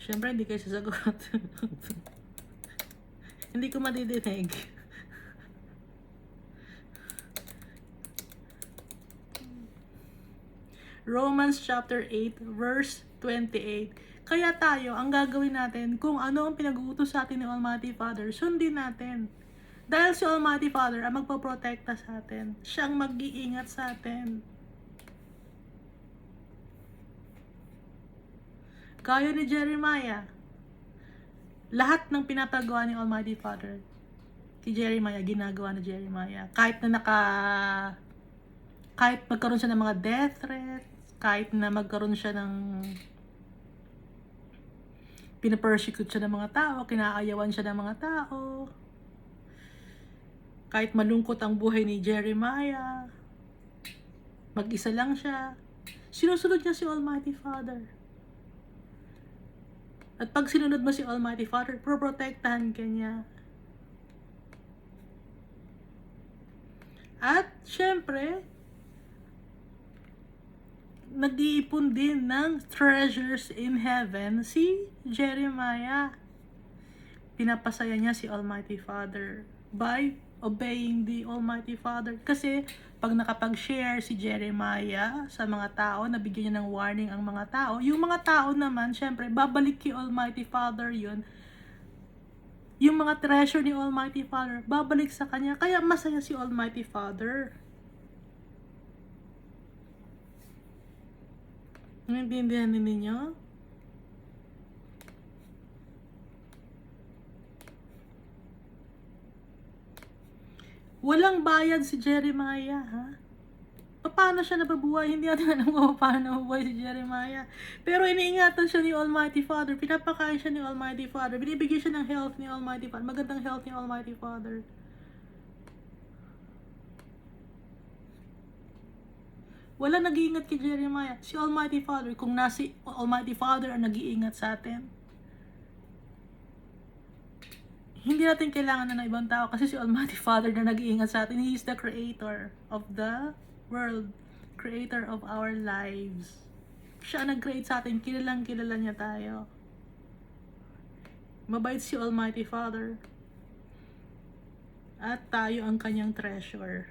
Siyempre, hindi kayo sasagot. Hindi ko madidinig. Romans chapter 8, verse 28. Kaya tayo, ang gagawin natin, kung ano ang pinag-uutos sa atin ni Almighty Father, sundin natin. Dahil si Almighty Father ang magpoprotekta sa atin. Siya ang mag-iingat sa atin. Gaya ni Jeremiah. Lahat ng pinapagawa ni Almighty Father, si Jeremiah, ginagawa ni Jeremiah. Kahit magkaroon siya ng mga death threats, kahit na magkaroon siya ng pinapersecute siya ng mga tao, kinaayawan siya ng mga tao, kahit malungkot ang buhay ni Jeremiah, mag-isa lang siya, sinusunod niya si Almighty Father. At pag sinunod mo si Almighty Father, proprotektahan ka niya. At syempre, nag-iipon din ng treasures in heaven si Jeremiah. Pinapasaya niya si Almighty Father by obeying the Almighty Father. Kasi pag nakapag-share si Jeremiah sa mga tao, nabigyan niya ng warning ang mga tao, yung mga tao naman, syempre, babalik kay Almighty Father yun. Yung mga treasure ni Almighty Father, babalik sa kanya. Kaya masaya si Almighty Father. Naintindihan ninyo? Walang bayad si Jeremiah, ha? Paano siya nababuhay? Hindi natin alam kung paano nababuhay si Jeremiah. Pero iniingatan siya ni Almighty Father. Pinapakain siya ni Almighty Father. Binibigyan siya ng health ni Almighty Father. Magandang health ni Almighty Father. Wala nag-iingat kay Jeremiah. Si Almighty Father. Kung nasi Almighty Father ang nag-iingat sa atin, hindi natin kailangan na ng ibang tao kasi si Almighty Father na nag-iingat sa atin. He is the creator of the world. Creator of our lives. Siya nag-create sa atin. Kilala niya tayo. Mabait si Almighty Father. At tayo ang kanyang treasure.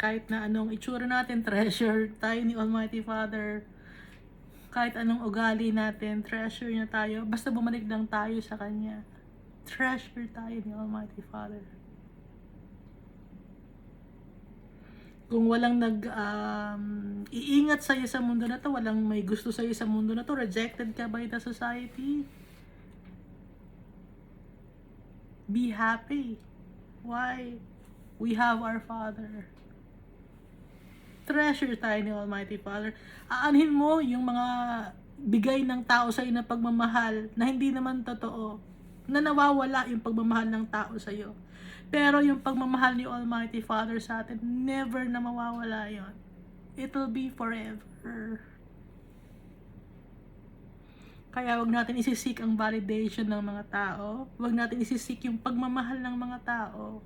Kahit na anong itsura natin, treasure tayo ni Almighty Father. Kahit anong ugali natin, treasure niya tayo. Basta bumalik lang tayo sa Kanya. Treasure tayo ni Almighty Father. Kung walang iingat sa'yo sa mundo na to, walang may gusto sa'yo sa mundo na to, rejected ka by the society, be happy. Why? We have our Father. Treasure tayo ni Almighty Father. Aanhin mo yung mga bigay ng tao sa iyo na pagmamahal na hindi naman totoo, na nawawala yung pagmamahal ng tao sa iyo. Pero yung pagmamahal ni Almighty Father sa atin, never na mawawala yon. It will be forever. Kaya wag natin isisik ang validation ng mga tao. Wag natin isisik yung pagmamahal ng mga tao.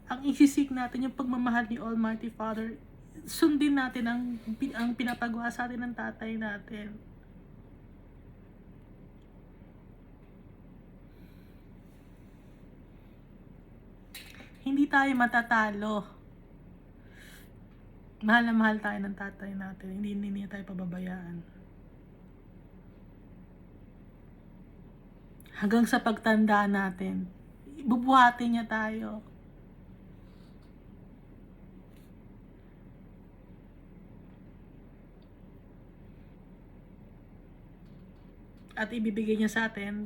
Ang isisik natin yung pagmamahal ni Almighty Father. sundin natin ang pinapagawa sa atin ng tatay natin. Hindi tayo matatalo. Mahal na mahal tayo ng tatay natin. Hindi niya tayo pababayaan. Hanggang sa pagtanda natin, bubuhatin niya tayo. At ibibigay niya sa atin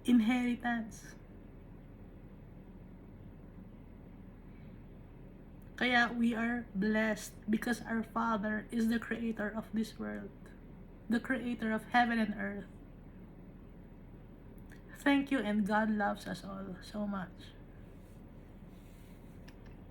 inheritance. Kaya we are blessed because our Father is the creator of this world, the creator of heaven and earth. Thank you, and God loves us all so much.